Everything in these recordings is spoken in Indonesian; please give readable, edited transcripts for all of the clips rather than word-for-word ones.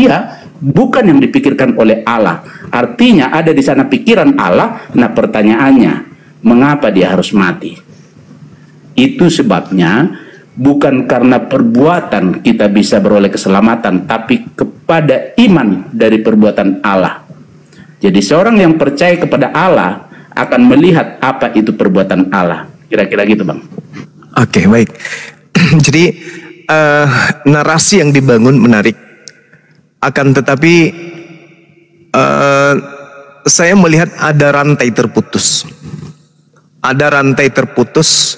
manusia, bukan yang dipikirkan oleh Allah. Artinya ada di sana pikiran Allah. Nah, pertanyaannya, mengapa dia harus mati? Itu sebabnya bukan karena perbuatan kita bisa beroleh keselamatan, tapi kepada iman dari perbuatan Allah. Jadi seorang yang percaya kepada Allah akan melihat apa itu perbuatan Allah. Kira-kira gitu, Bang. Oke, baik. Jadi narasi yang dibangun menarik. Akan tetapi saya melihat ada rantai terputus. Ada rantai terputus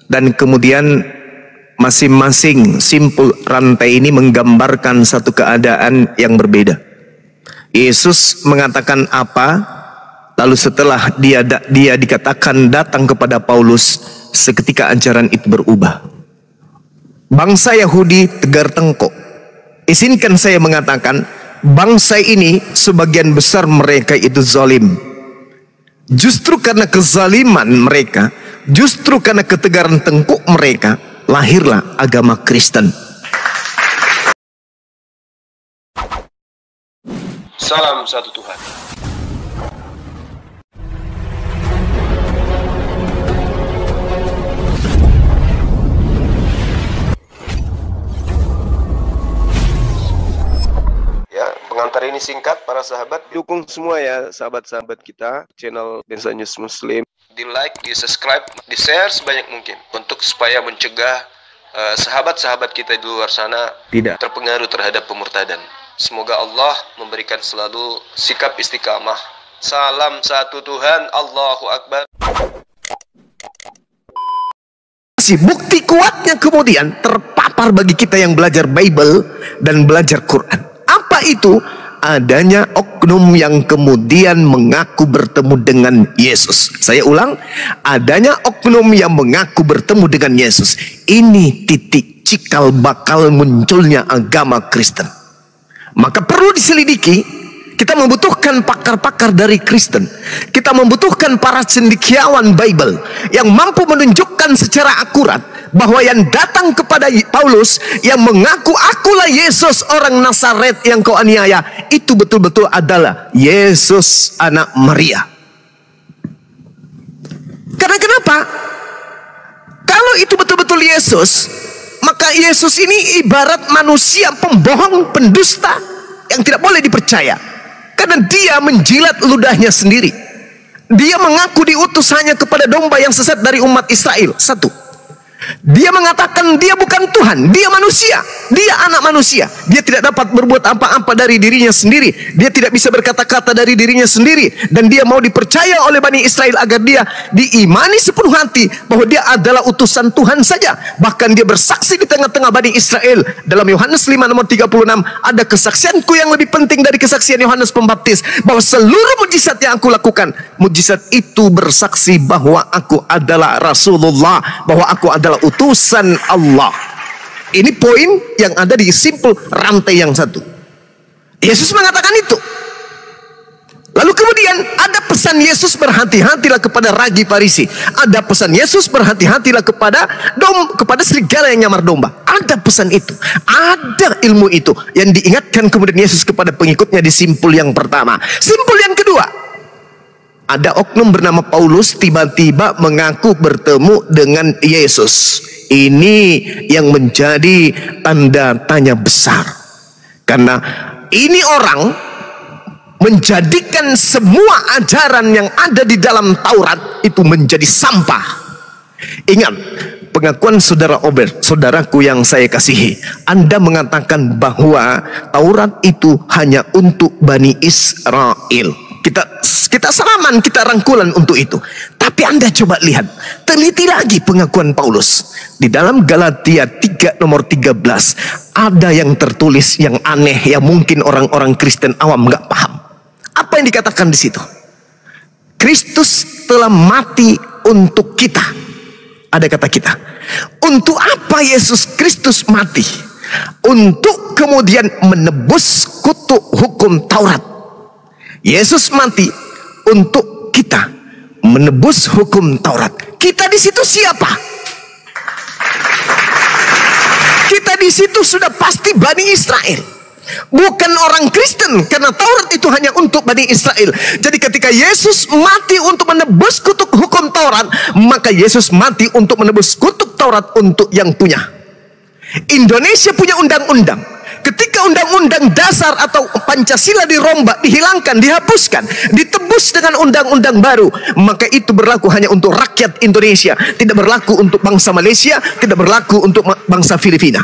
dan kemudian masing-masing simpul rantai ini menggambarkan satu keadaan yang berbeda. Yesus mengatakan apa, lalu setelah dia dikatakan datang kepada Paulus, seketika ajaran itu berubah. Bangsa Yahudi tegar tengkuk. Izinkan saya mengatakan, bangsa ini sebagian besar mereka itu zalim. Justru karena kezaliman mereka, justru karena ketegaran tengkuk mereka, lahirlah agama Kristen. Salam satu Tuhan. Ya, pengantar ini singkat para sahabat. Dukung semua ya sahabat-sahabat kita channel Densa News Muslim. Di like, di subscribe, di share sebanyak mungkin untuk supaya mencegah sahabat-sahabat kita di luar sana tidak terpengaruh terhadap pemurtadan. Semoga Allah memberikan selalu sikap istiqamah. Salam satu Tuhan, Allahu Akbar. Bukti kuatnya kemudian terpapar bagi kita yang belajar Bible dan belajar Quran. Apa itu? Adanya oknum yang kemudian mengaku bertemu dengan Yesus. Saya ulang, adanya oknum yang mengaku bertemu dengan Yesus. Ini titik cikal bakal munculnya agama Kristen. Maka perlu diselidiki. Kita membutuhkan pakar-pakar dari Kristen. Kita membutuhkan para cendekiawan Bible yang mampu menunjukkan secara akurat bahwa yang datang kepada Paulus yang mengaku akulah Yesus orang Nazaret yang kau aniaya, itu betul-betul adalah Yesus anak Maria. Karena kenapa? Kalau itu betul-betul Yesus, maka Yesus ini ibarat manusia pembohong, pendusta yang tidak boleh dipercaya. Karena dia menjilat ludahnya sendiri. Dia mengaku diutus hanya kepada domba yang sesat dari umat Israel. Satu, dia mengatakan dia bukan Tuhan, dia manusia, dia anak manusia. Dia tidak dapat berbuat apa-apa dari dirinya sendiri. Dia tidak bisa berkata-kata dari dirinya sendiri. Dan dia mau dipercaya oleh Bani Israel agar dia diimani sepenuh hati bahwa dia adalah utusan Tuhan saja. Bahkan dia bersaksi di tengah-tengah Bani Israel. Dalam Yohanes 5 nomor 36, ada kesaksianku yang lebih penting dari kesaksian Yohanes Pembaptis, bahwa seluruh mujizat yang aku lakukan, mujizat itu bersaksi bahwa aku adalah Rasulullah, bahwa aku adalah utusan Allah. Ini poin yang ada di simpul rantai yang satu. Yesus mengatakan itu. Lalu kemudian ada pesan Yesus, berhati-hatilah kepada ragi Farisi. Ada pesan Yesus, berhati-hatilah kepada serigala yang nyamar domba. Ada pesan itu, ada ilmu itu yang diingatkan kemudian Yesus kepada pengikutnya di simpul yang pertama. Simpul yang kedua, ada oknum bernama Paulus tiba-tiba mengaku bertemu dengan Yesus. Ini yang menjadi tanda tanya besar. Karena ini orang menjadikan semua ajaran yang ada di dalam Taurat itu menjadi sampah. Ingat pengakuan saudara Obed, saudaraku yang saya kasihi. Anda mengatakan bahwa Taurat itu hanya untuk Bani Israel. Kita salaman, kita rangkulan untuk itu. Tapi Anda coba lihat, teliti lagi pengakuan Paulus. Di dalam Galatia 3 nomor 13, ada yang tertulis yang aneh, yang mungkin orang-orang Kristen awam nggak paham. Apa yang dikatakan di situ? Kristus telah mati untuk kita. Ada kata kita. Untuk apa Yesus Kristus mati? Untuk kemudian menebus kutuk hukum Taurat. Yesus mati untuk kita menebus hukum Taurat. Kita di situ siapa? Kita di situ sudah pasti Bani Israel. bukan orang Kristen, karena Taurat itu hanya untuk Bani Israel. Jadi ketika Yesus mati untuk menebus kutuk hukum Taurat, maka Yesus mati untuk menebus kutuk Taurat untuk yang punya. Indonesia punya undang-undang. Ketika undang-undang dasar atau Pancasila dirombak, dihilangkan, dihapuskan, ditebus dengan undang-undang baru, maka itu berlaku hanya untuk rakyat Indonesia, tidak berlaku untuk bangsa Malaysia, tidak berlaku untuk bangsa Filipina.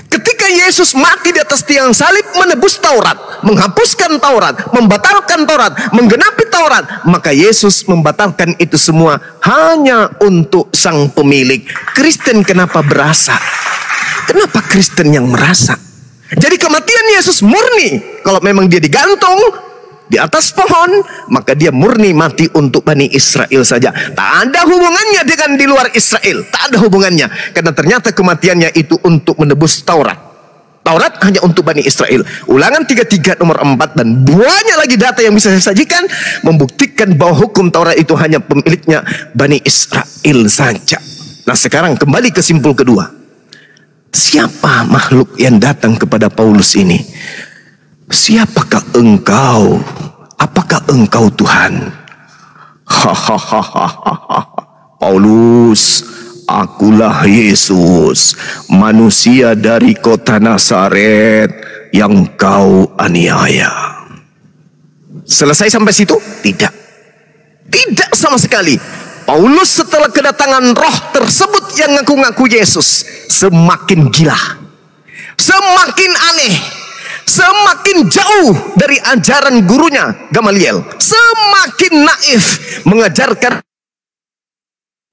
Ketika Yesus mati di atas tiang salib, menebus Taurat, menghapuskan Taurat, membatalkan Taurat, menggenapi Taurat, maka Yesus membatalkan itu semua hanya untuk sang pemilik. Kristen kenapa berasa? Kenapa Kristen yang merasa? Jadi kematian Yesus murni. Kalau memang dia digantung di atas pohon, maka dia murni mati untuk Bani Israel saja. Tak ada hubungannya dengan di luar Israel. Tak ada hubungannya. Karena ternyata kematiannya itu untuk menebus Taurat. Taurat hanya untuk Bani Israel. Ulangan 33 nomor 4 dan banyak lagi data yang bisa saya sajikan membuktikan bahwa hukum Taurat itu hanya pemiliknya Bani Israel saja. Nah, sekarang kembali ke simpul kedua. Siapa makhluk yang datang kepada Paulus ini? Siapakah engkau? Apakah engkau Tuhan? Paulus, akulah Yesus, manusia dari kota Nazaret yang kau aniaya. Selesai sampai situ? Tidak. Tidak sama sekali. Paulus setelah kedatangan roh tersebut yang ngaku-ngaku Yesus, semakin gila, semakin aneh, semakin jauh dari ajaran gurunya Gamaliel, semakin naif, mengajarkan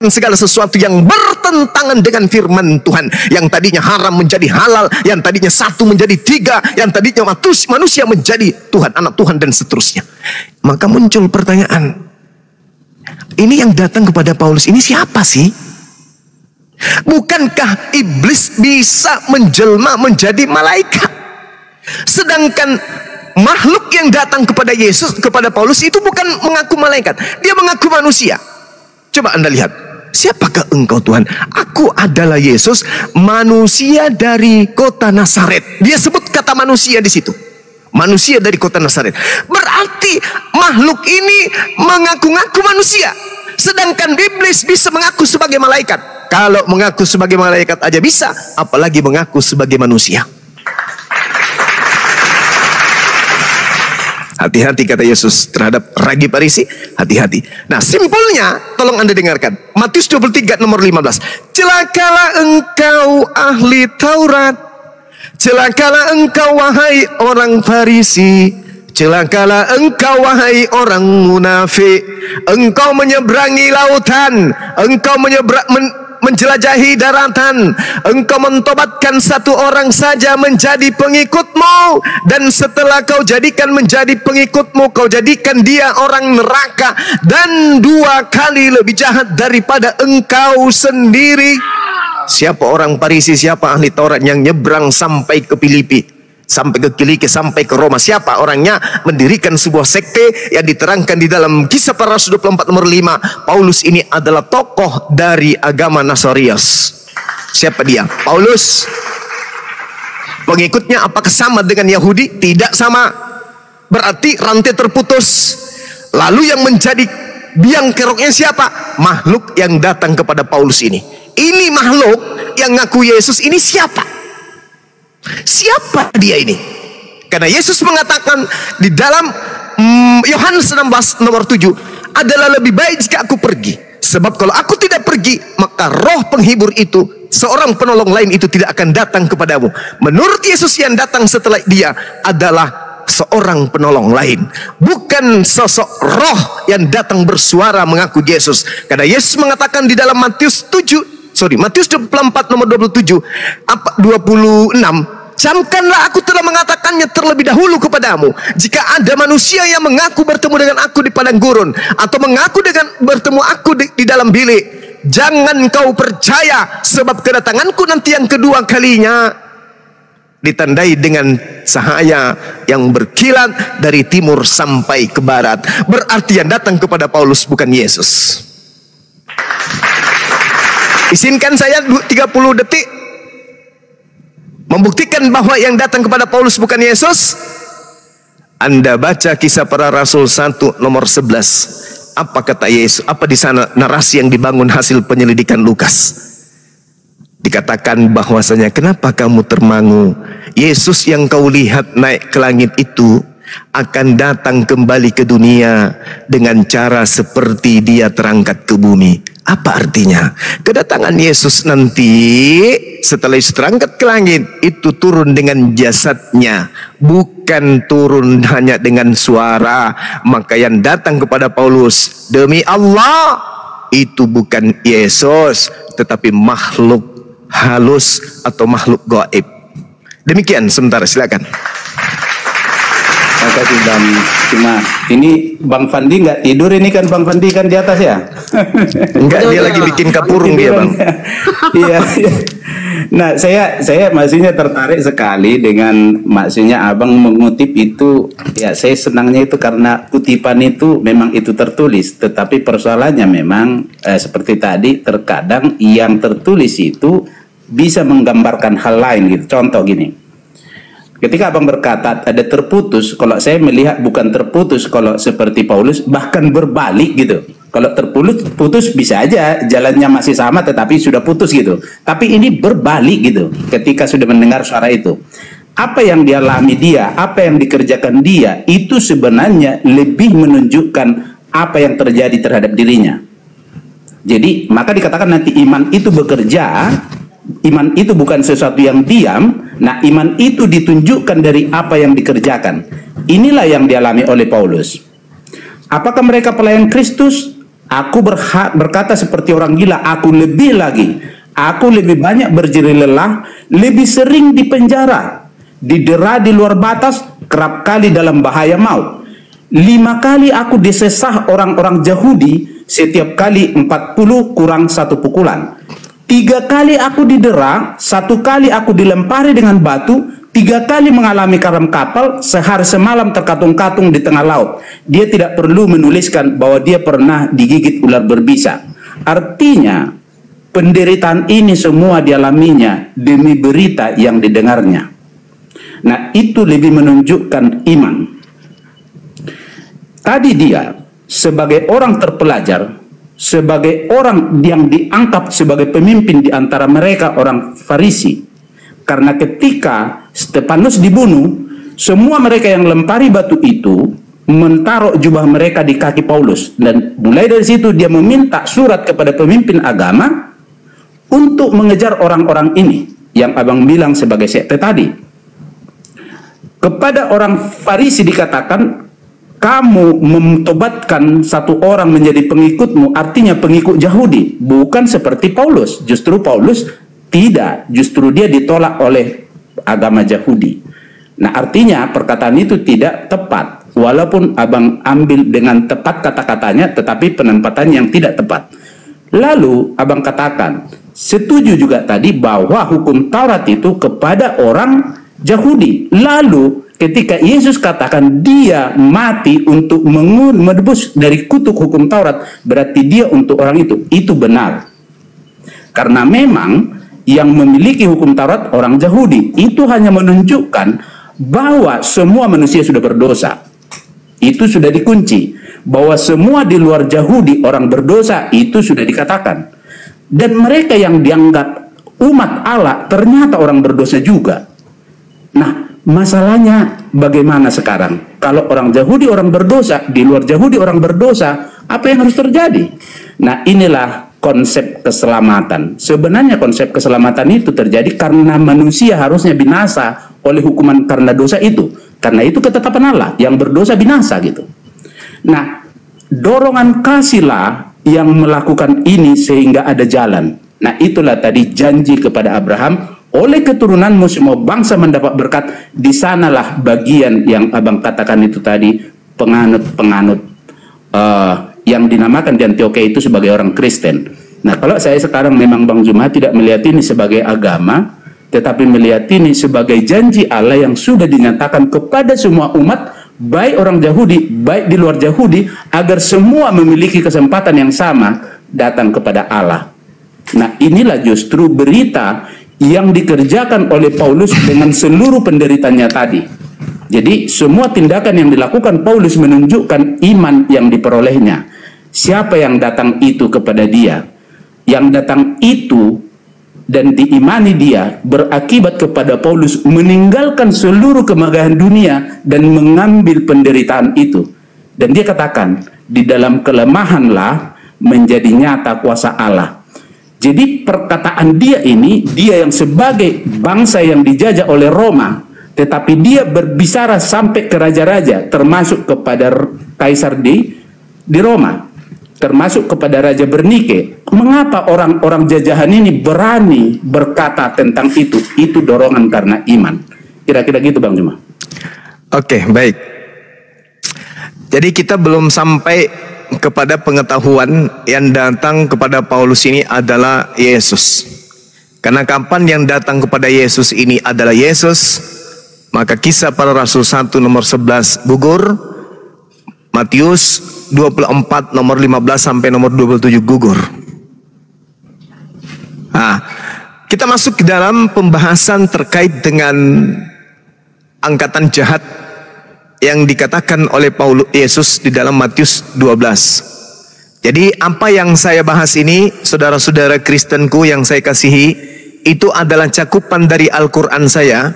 segala sesuatu yang bertentangan dengan firman Tuhan. Yang tadinya haram menjadi halal, yang tadinya satu menjadi tiga, yang tadinya manusia menjadi Tuhan, anak Tuhan, dan seterusnya. Maka muncul pertanyaan, ini yang datang kepada Paulus ini siapa sih? Bukankah iblis bisa menjelma menjadi malaikat? Sedangkan makhluk yang datang kepada Yesus, kepada Paulus itu bukan mengaku malaikat, dia mengaku manusia. Coba Anda lihat, siapakah engkau Tuhan? Aku adalah Yesus, manusia dari kota Nazaret. Dia sebut kata manusia di situ. Manusia dari kota Nazaret. Berarti makhluk ini mengaku-ngaku manusia. Sedangkan iblis bisa mengaku sebagai malaikat. Kalau mengaku sebagai malaikat aja bisa, apalagi mengaku sebagai manusia. Hati-hati kata Yesus terhadap ragi Farisi. Hati-hati. Nah, simpulnya tolong Anda dengarkan. Matius 23 nomor 15. Celakalah engkau ahli Taurat, celakalah engkau wahai orang Farisi, celakalah engkau wahai orang munafik. Engkau menyeberangi lautan, engkau menjelajahi daratan, engkau mentobatkan satu orang saja menjadi pengikutmu, dan setelah kau jadikan menjadi pengikutmu, kau jadikan dia orang neraka dan 2 kali lebih jahat daripada engkau sendiri. Siapa orang Farisi, siapa ahli Taurat yang nyebrang sampai ke Filipi, sampai ke Kiliki, sampai ke Roma? Siapa orangnya? Mendirikan sebuah sekte yang diterangkan di dalam Kisah Para Rasul 24 nomor 5. Paulus ini adalah tokoh dari agama Nasarius. Siapa dia? Paulus. Pengikutnya apakah sama dengan Yahudi? Tidak sama. Berarti rantai terputus. Lalu yang menjadi biang keroknya siapa? Makhluk yang datang kepada Paulus ini. Ini makhluk yang ngaku Yesus ini siapa? Siapa dia ini? Karena Yesus mengatakan di dalam Yohanes 16 nomor 7, adalah lebih baik jika aku pergi. Sebab kalau aku tidak pergi, maka roh penghibur itu, seorang penolong lain itu tidak akan datang kepadamu. Menurut Yesus, yang datang setelah dia adalah seorang penolong lain, bukan sosok roh yang datang bersuara mengaku Yesus. Karena Yesus mengatakan di dalam Matius 24 nomor 27 26, camkanlah aku telah mengatakannya terlebih dahulu kepadamu. Jika ada manusia yang mengaku bertemu dengan aku di padang gurun, atau mengaku dengan bertemu aku di dalam bilik, jangan kau percaya, sebab kedatanganku nanti yang kedua kalinya ditandai dengan cahaya yang berkilat dari timur sampai ke barat. Berarti yang datang kepada Paulus bukan Yesus. Izinkan saya 30 detik membuktikan bahwa yang datang kepada Paulus bukan Yesus. Anda baca Kisah Para Rasul 1 nomor 11. Apa kata Yesus? Apa di sana narasi yang dibangun hasil penyelidikan Lukas? Dikatakan bahwasanya, kenapa kamu termangu? Yesus yang kau lihat naik ke langit itu akan datang kembali ke dunia dengan cara seperti dia terangkat ke bumi. Apa artinya? Kedatangan Yesus nanti setelah Yesus terangkat ke langit itu turun dengan jasadnya, bukan turun hanya dengan suara. Maka yang datang kepada Paulus, demi Allah, itu bukan Yesus, tetapi makhluk halus atau makhluk gaib. Demikian sementara, silakan. Terima kasih Bang. Cuma ini Bang Fandi nggak tidur ini kan, Bang Fandi kan di atas ya? Enggak, dia lagi bikin kapurung dia, Bang. Iya. Nah, saya maksudnya tertarik sekali dengan maksudnya Abang mengutip itu. Ya, saya senangnya itu karena kutipan itu memang itu tertulis, tetapi persoalannya memang seperti tadi, terkadang yang tertulis itu bisa menggambarkan hal lain gitu. Contoh gini. Ketika Abang berkata ada terputus, kalau saya melihat bukan terputus kalau seperti Paulus, bahkan berbalik gitu. Kalau terputus bisa aja jalannya masih sama tetapi sudah putus gitu. Tapi ini berbalik gitu ketika sudah mendengar suara itu. Apa yang dialami dia, apa yang dikerjakan dia, itu sebenarnya lebih menunjukkan apa yang terjadi terhadap dirinya. Jadi maka dikatakan nanti iman itu bekerja. Iman itu bukan sesuatu yang diam. Nah, iman itu ditunjukkan dari apa yang dikerjakan. Inilah yang dialami oleh Paulus. Apakah mereka pelayan Kristus? Aku berkata seperti orang gila. Aku lebih lagi. Aku lebih banyak berjerih lelah, lebih sering di penjara, didera di luar batas, kerap kali dalam bahaya maut. 5 kali aku disesah orang-orang Yahudi, setiap kali 40 kurang 1 pukulan. 3 kali aku didera, 1 kali aku dilempari dengan batu, 3 kali mengalami karam kapal, sehari semalam terkatung-katung di tengah laut. Dia tidak perlu menuliskan bahwa dia pernah digigit ular berbisa. Artinya, penderitaan ini semua dialaminya demi berita yang didengarnya. Nah, itu lebih menunjukkan iman. Tadi dia, sebagai orang terpelajar, sebagai orang yang diangkat sebagai pemimpin di antara mereka orang Farisi. Karena ketika Stefanus dibunuh, semua mereka yang lempari batu itu menaruh jubah mereka di kaki Paulus. Dan mulai dari situ dia meminta surat kepada pemimpin agama untuk mengejar orang-orang ini yang Abang bilang sebagai sekte tadi. Kepada orang Farisi dikatakan, kamu mentobatkan satu orang menjadi pengikutmu, artinya pengikut Yahudi, bukan seperti Paulus. Justru Paulus tidak, justru dia ditolak oleh agama Yahudi. Nah, artinya perkataan itu tidak tepat, walaupun Abang ambil dengan tepat kata-katanya, tetapi penempatan yang tidak tepat. Lalu Abang katakan, setuju juga tadi bahwa hukum Taurat itu kepada orang Yahudi. Lalu ketika Yesus katakan dia mati untuk menebus dari kutuk hukum Taurat, berarti dia untuk orang itu benar. Karena memang yang memiliki hukum Taurat orang Yahudi, itu hanya menunjukkan bahwa semua manusia sudah berdosa. Itu sudah dikunci. Bahwa semua di luar Yahudi orang berdosa, itu sudah dikatakan. Dan mereka yang dianggap umat Allah ternyata orang berdosa juga. Nah, masalahnya bagaimana sekarang? Kalau orang Yahudi orang berdosa, di luar Yahudi orang berdosa, apa yang harus terjadi? Nah, inilah konsep keselamatan. Sebenarnya konsep keselamatan itu terjadi karena manusia harusnya binasa oleh hukuman karena dosa itu. Karena itu ketetapan Allah, yang berdosa binasa gitu. Nah, dorongan kasihlah yang melakukan ini sehingga ada jalan. Nah, itulah tadi janji kepada Abraham, oleh keturunanmu semua bangsa mendapat berkat. Di sanalah bagian yang Abang katakan itu tadi, penganut-penganut yang dinamakan di Antioquia itu sebagai orang Kristen. Nah, kalau saya sekarang memang Bang Juma tidak melihat ini sebagai agama, tetapi melihat ini sebagai janji Allah yang sudah dinyatakan kepada semua umat, baik orang Yahudi, baik di luar Yahudi, agar semua memiliki kesempatan yang sama datang kepada Allah. Nah, inilah justru berita yang dikerjakan oleh Paulus dengan seluruh penderitanya tadi. Jadi semua tindakan yang dilakukan Paulus menunjukkan iman yang diperolehnya. Siapa yang datang itu kepada dia? Yang datang itu dan diimani dia berakibat kepada Paulus meninggalkan seluruh kemegahan dunia dan mengambil penderitaan itu. Dan dia katakan, di dalam kelemahanlah menjadi nyata kuasa Allah. Jadi perkataan dia ini, dia yang sebagai bangsa yang dijajah oleh Roma, tetapi dia berbicara sampai ke raja-raja, termasuk kepada Kaisar di Roma, termasuk kepada Raja Bernike. Mengapa orang-orang jajahan ini berani berkata tentang itu? Itu dorongan karena iman. Kira-kira gitu Bang Juma. Oke, baik. Jadi kita belum sampai kepada pengetahuan yang datang kepada Paulus ini adalah Yesus. Karena kapan yang datang kepada Yesus ini adalah Yesus, maka Kisah Para Rasul 1 nomor 11 gugur, Matius 24 nomor 15 sampai nomor 27 gugur. Nah, kita masuk ke dalam pembahasan terkait dengan angkatan jahat yang dikatakan oleh Paulus Yesus di dalam Matius 12. Jadi apa yang saya bahas ini, saudara-saudara Kristenku yang saya kasihi, itu adalah cakupan dari Al-Quran saya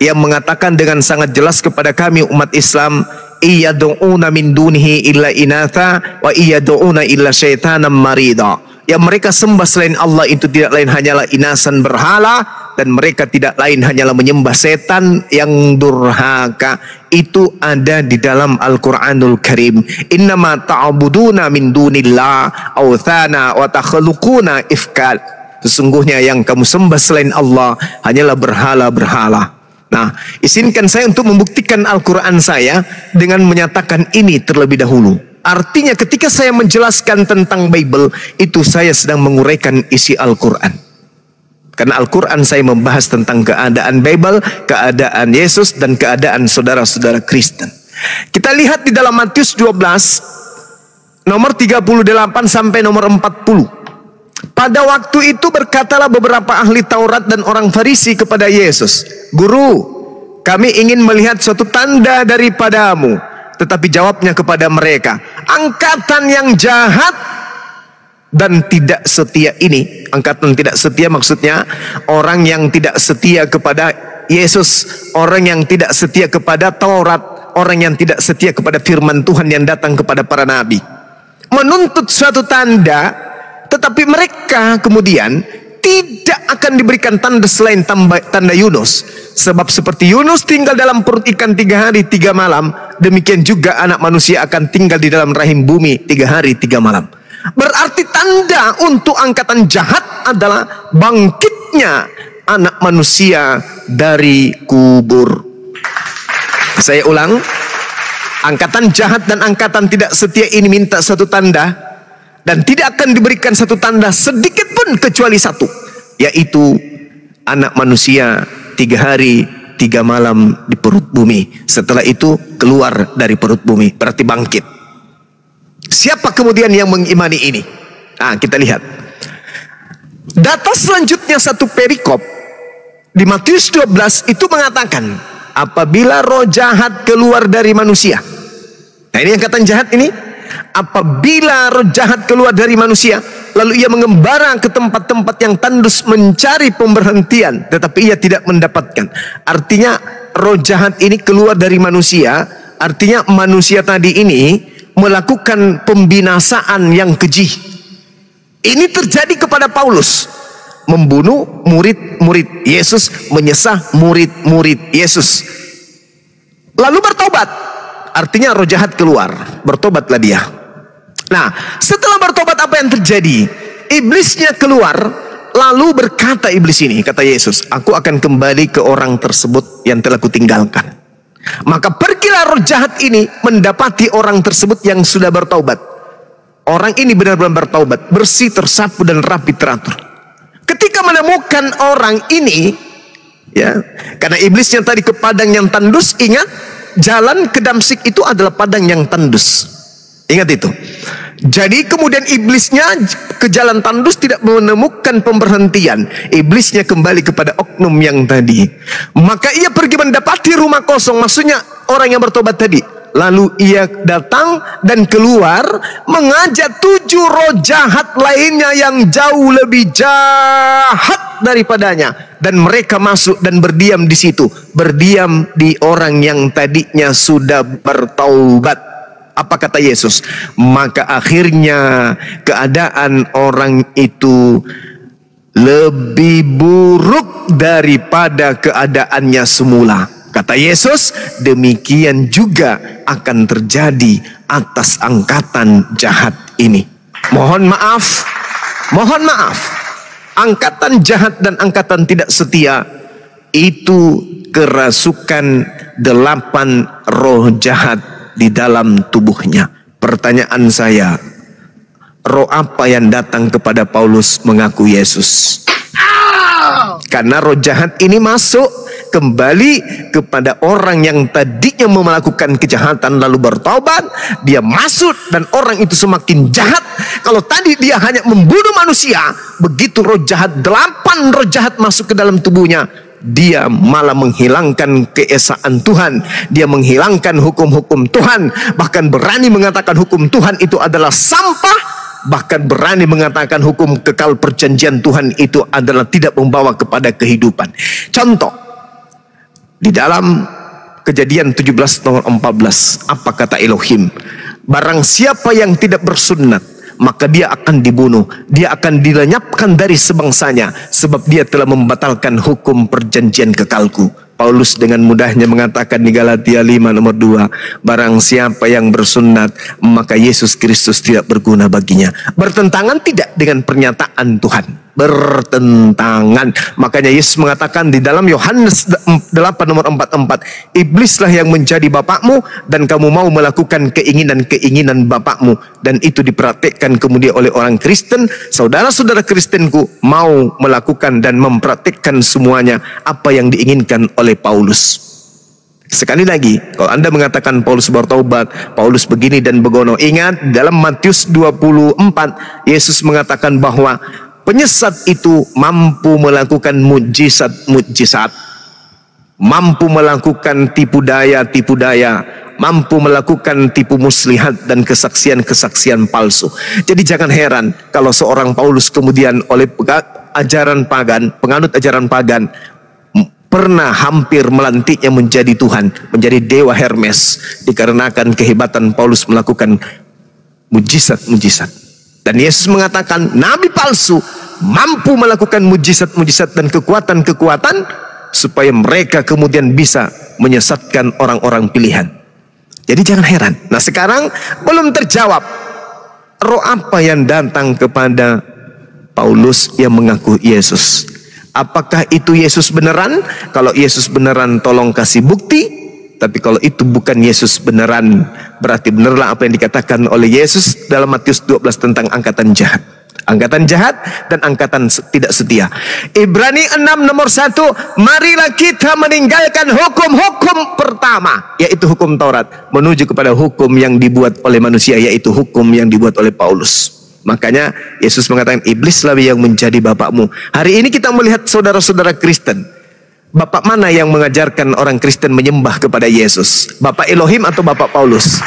yang mengatakan dengan sangat jelas kepada kami umat Islam, iyad'una min dunihi illa inatha wa iyad'una illa syaitanan marida. Yang mereka sembah selain Allah itu tidak lain hanyalah inasan berhala, dan mereka tidak lain hanyalah menyembah setan yang durhaka. Itu ada di dalam Al-Quranul Karim. Innama ta'buduna min dunillah awthana wa takhluquna ifkal. Sesungguhnya yang kamu sembah selain Allah hanyalah berhala-berhala. Nah, izinkan saya untuk membuktikan Al-Quran saya dengan menyatakan ini terlebih dahulu. Artinya ketika saya menjelaskan tentang Bible, itu saya sedang menguraikan isi Al-Quran. Karena Al-Quran saya membahas tentang keadaan Bible, keadaan Yesus, dan keadaan saudara-saudara Kristen. Kita lihat di dalam Matius 12, nomor 38 sampai nomor 40. Pada waktu itu berkatalah beberapa ahli Taurat dan orang Farisi kepada Yesus, "Guru, kami ingin melihat suatu tanda daripadamu." Tetapi jawabnya kepada mereka, angkatan yang jahat dan tidak setia ini. Angkatan tidak setia maksudnya orang yang tidak setia kepada Yesus, orang yang tidak setia kepada Taurat, orang yang tidak setia kepada firman Tuhan yang datang kepada para nabi. Menuntut suatu tanda, tetapi mereka kemudian tidak akan diberikan tanda selain tanda Yunus. Sebab seperti Yunus tinggal dalam perut ikan 3 hari 3 malam, demikian juga anak manusia akan tinggal di dalam rahim bumi 3 hari 3 malam. Berarti tanda untuk angkatan jahat adalah bangkitnya anak manusia dari kubur. Saya ulang, angkatan jahat dan angkatan tidak setia ini minta satu tanda, dan tidak akan diberikan satu tanda sedikit pun kecuali satu, yaitu anak manusia 3 hari 3 malam di perut bumi. Setelah itu keluar dari perut bumi, berarti bangkit. Siapa kemudian yang mengimani ini? Nah, kita lihat data selanjutnya, satu perikop di Matius 12 itu mengatakan, apabila roh jahat keluar dari manusia. Nah, ini angkatan jahat ini. Apabila roh jahat keluar dari manusia, lalu ia mengembara ke tempat-tempat yang tandus mencari pemberhentian, tetapi ia tidak mendapatkan. Artinya roh jahat ini keluar dari manusia, artinya manusia tadi ini melakukan pembinasaan yang keji. Ini terjadi kepada Paulus, membunuh murid-murid Yesus, menyesah murid-murid Yesus, lalu bertobat. Artinya roh jahat keluar, bertobatlah dia. Nah, setelah bertobat apa yang terjadi? Iblisnya keluar, lalu berkata iblis ini, kata Yesus, aku akan kembali ke orang tersebut yang telah kutinggalkan. Maka pergilah roh jahat ini mendapati orang tersebut yang sudah bertobat. Orang ini benar-benar bertobat, bersih, tersapu, dan rapi teratur. Ketika menemukan orang ini, ya, karena iblisnya tadi ke padang yang tandus, ingat, jalan ke Damsik itu adalah padang yang tandus. Ingat itu. Jadi kemudian iblisnya ke jalan tandus tidak menemukan pemberhentian. Iblisnya kembali kepada oknum yang tadi. Maka ia pergi mendapati rumah kosong, maksudnya orang yang bertobat tadi. Lalu ia datang dan keluar mengajak 7 roh jahat lainnya yang jauh lebih jahat daripadanya. Dan mereka masuk dan berdiam di situ. Berdiam di orang yang tadinya sudah bertaubat. Apa kata Yesus? Maka akhirnya keadaan orang itu lebih buruk daripada keadaannya semula. Kata Yesus, demikian juga akan terjadi atas angkatan jahat ini. Mohon maaf, angkatan jahat dan angkatan tidak setia itu kerasukan 8 roh jahat di dalam tubuhnya. Pertanyaan saya, roh apa yang datang kepada Paulus mengaku Yesus? Karena roh jahat ini masuk kembali kepada orang yang tadinya melakukan kejahatan lalu bertobat. Dia masuk dan orang itu semakin jahat. Kalau tadi dia hanya membunuh manusia, begitu roh jahat, 8 roh jahat masuk ke dalam tubuhnya, dia malah menghilangkan keesaan Tuhan. Dia menghilangkan hukum-hukum Tuhan. Bahkan berani mengatakan hukum Tuhan itu adalah sampah. Bahkan berani mengatakan hukum kekal perjanjian Tuhan itu adalah tidak membawa kepada kehidupan. Contoh, di dalam Kejadian 17 nomor 14, apa kata Elohim? Barang siapa yang tidak bersunat, maka dia akan dibunuh, dia akan dilenyapkan dari sebangsanya, sebab dia telah membatalkan hukum perjanjian kekalku. Paulus dengan mudahnya mengatakan di Galatia 5 nomor 2, barang siapa yang bersunat, maka Yesus Kristus tidak berguna baginya. Bertentangan tidak dengan pernyataan Tuhan? Bertentangan. Makanya Yesus mengatakan di dalam Yohanes 8 nomor 44, iblislah yang menjadi bapakmu dan kamu mau melakukan keinginan-keinginan bapakmu. Dan itu dipraktikkan kemudian oleh orang Kristen. Saudara-saudara Kristenku mau melakukan dan mempraktikkan semuanya apa yang diinginkan oleh Paulus. Sekali lagi, kalau Anda mengatakan Paulus bertobat, Paulus begini dan begono, ingat dalam Matius 24 Yesus mengatakan bahwa penyesat itu mampu melakukan mujizat-mujizat, mampu melakukan tipu daya, mampu melakukan tipu muslihat dan kesaksian-kesaksian palsu. Jadi jangan heran kalau seorang Paulus kemudian oleh ajaran pagan, penganut ajaran pagan, pernah hampir melantiknya menjadi Tuhan, menjadi dewa Hermes, dikarenakan kehebatan Paulus melakukan mujizat-mujizat. Dan Yesus mengatakan nabi palsu mampu melakukan mujizat-mujizat dan kekuatan-kekuatan supaya mereka kemudian bisa menyesatkan orang-orang pilihan. Jadi jangan heran. Nah sekarang belum terjawab, roh apa yang datang kepada Paulus yang mengaku Yesus? Apakah itu Yesus beneran? Kalau Yesus beneran tolong kasih bukti. Tapi kalau itu bukan Yesus beneran, berarti benerlah apa yang dikatakan oleh Yesus dalam Matius 12 tentang angkatan jahat. Angkatan jahat dan angkatan tidak setia. Ibrani 6 nomor 1, marilah kita meninggalkan hukum-hukum pertama, yaitu hukum Taurat, menuju kepada hukum yang dibuat oleh manusia, yaitu hukum yang dibuat oleh Paulus. Makanya Yesus mengatakan iblislah yang menjadi bapakmu. Hari ini kita melihat saudara-saudara Kristen, bapak mana yang mengajarkan orang Kristen menyembah kepada Yesus? Bapak Elohim atau Bapak Paulus?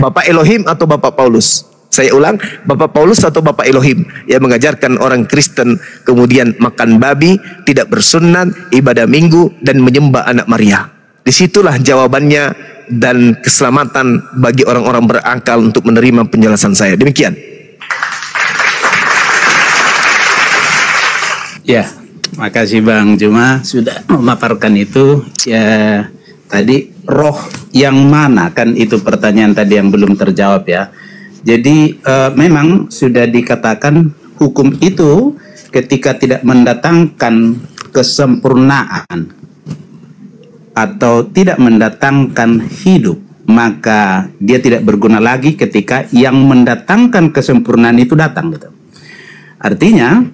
Bapak Elohim atau Bapak Paulus? Saya ulang, Bapak Paulus atau Bapak Elohim yang mengajarkan orang Kristen kemudian makan babi, tidak bersunat, ibadah minggu, dan menyembah anak Maria. Disitulah jawabannya dan keselamatan bagi orang-orang berakal untuk menerima penjelasan saya. Demikian. Ya, makasih Bang Juma sudah memaparkan itu. Ya, tadi roh yang mana kan itu pertanyaan tadi yang belum terjawab ya. Jadi memang sudah dikatakan hukum itu ketika tidak mendatangkan kesempurnaan atau tidak mendatangkan hidup, maka dia tidak berguna lagi ketika yang mendatangkan kesempurnaan itu datang gitu. Artinya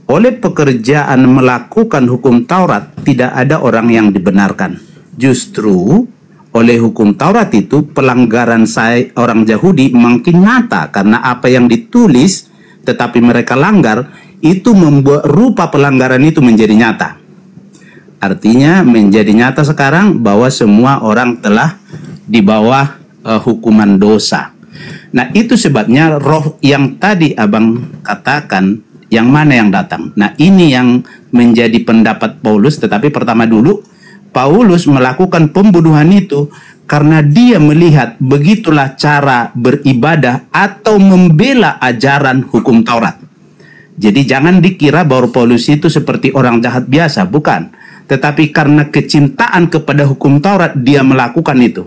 oleh pekerjaan melakukan hukum Taurat tidak ada orang yang dibenarkan. Justru oleh hukum Taurat itu, pelanggaran orang Yahudi makin nyata karena apa yang ditulis tetapi mereka langgar itu membuat rupa pelanggaran itu menjadi nyata. Artinya menjadi nyata sekarang bahwa semua orang telah di bawah hukuman dosa. Nah, itu sebabnya roh yang tadi abang katakan, yang mana yang datang. Nah, ini yang menjadi pendapat Paulus. Tetapi pertama dulu, Paulus melakukan pembunuhan itu karena dia melihat begitulah cara beribadah atau membela ajaran hukum Taurat. Jadi jangan dikira bahwa Paulus itu seperti orang jahat biasa, bukan. Tetapi karena kecintaan kepada hukum Taurat, dia melakukan itu.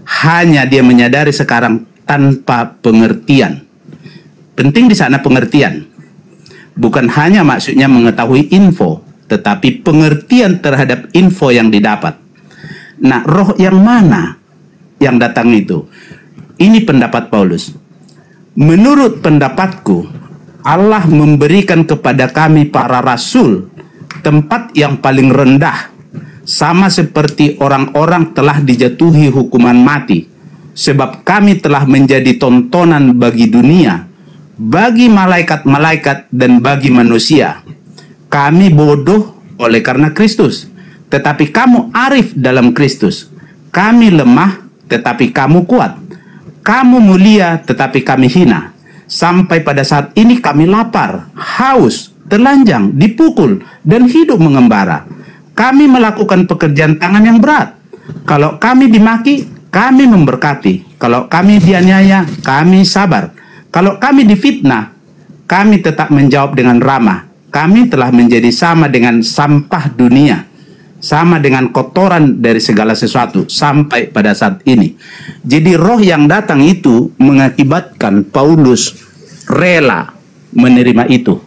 Hanya dia menyadari sekarang tanpa pengertian. Penting di sana pengertian. Bukan hanya maksudnya mengetahui info, tetapi pengertian terhadap info yang didapat. Nah, roh yang mana yang datang itu? Ini pendapat Paulus. Menurut pendapatku, Allah memberikan kepada kami para rasul tempat yang paling rendah, sama seperti orang-orang telah dijatuhi hukuman mati, sebab kami telah menjadi tontonan bagi dunia, bagi malaikat-malaikat dan bagi manusia. Kami bodoh oleh karena Kristus, tetapi kamu arif dalam Kristus. Kami lemah, tetapi kamu kuat. Kamu mulia, tetapi kami hina. Sampai pada saat ini kami lapar, haus, telanjang, dipukul, dan hidup mengembara. Kami melakukan pekerjaan tangan yang berat. Kalau kami dimaki, kami memberkati. Kalau kami dianiaya, kami sabar. Kalau kami difitnah, kami tetap menjawab dengan ramah. Kami telah menjadi sama dengan sampah dunia, sama dengan kotoran dari segala sesuatu sampai pada saat ini. Jadi roh yang datang itu mengakibatkan Paulus rela menerima itu.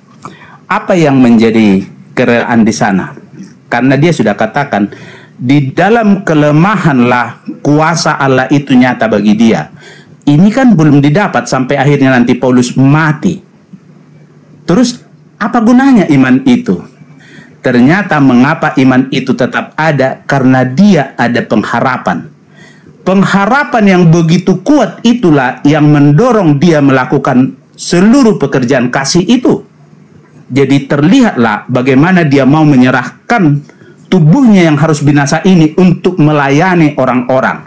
Apa yang menjadi kerelaan di sana? Karena dia sudah katakan, di dalam kelemahanlah kuasa Allah itu nyata bagi dia. Ini kan belum didapat sampai akhirnya nanti Paulus mati. Terus apa gunanya iman itu? Ternyata mengapa iman itu tetap ada? Karena dia ada pengharapan. Pengharapan yang begitu kuat itulah yang mendorong dia melakukan seluruh pekerjaan kasih itu. Jadi terlihatlah bagaimana dia mau menyerahkan tubuhnya yang harus binasa ini untuk melayani orang-orang.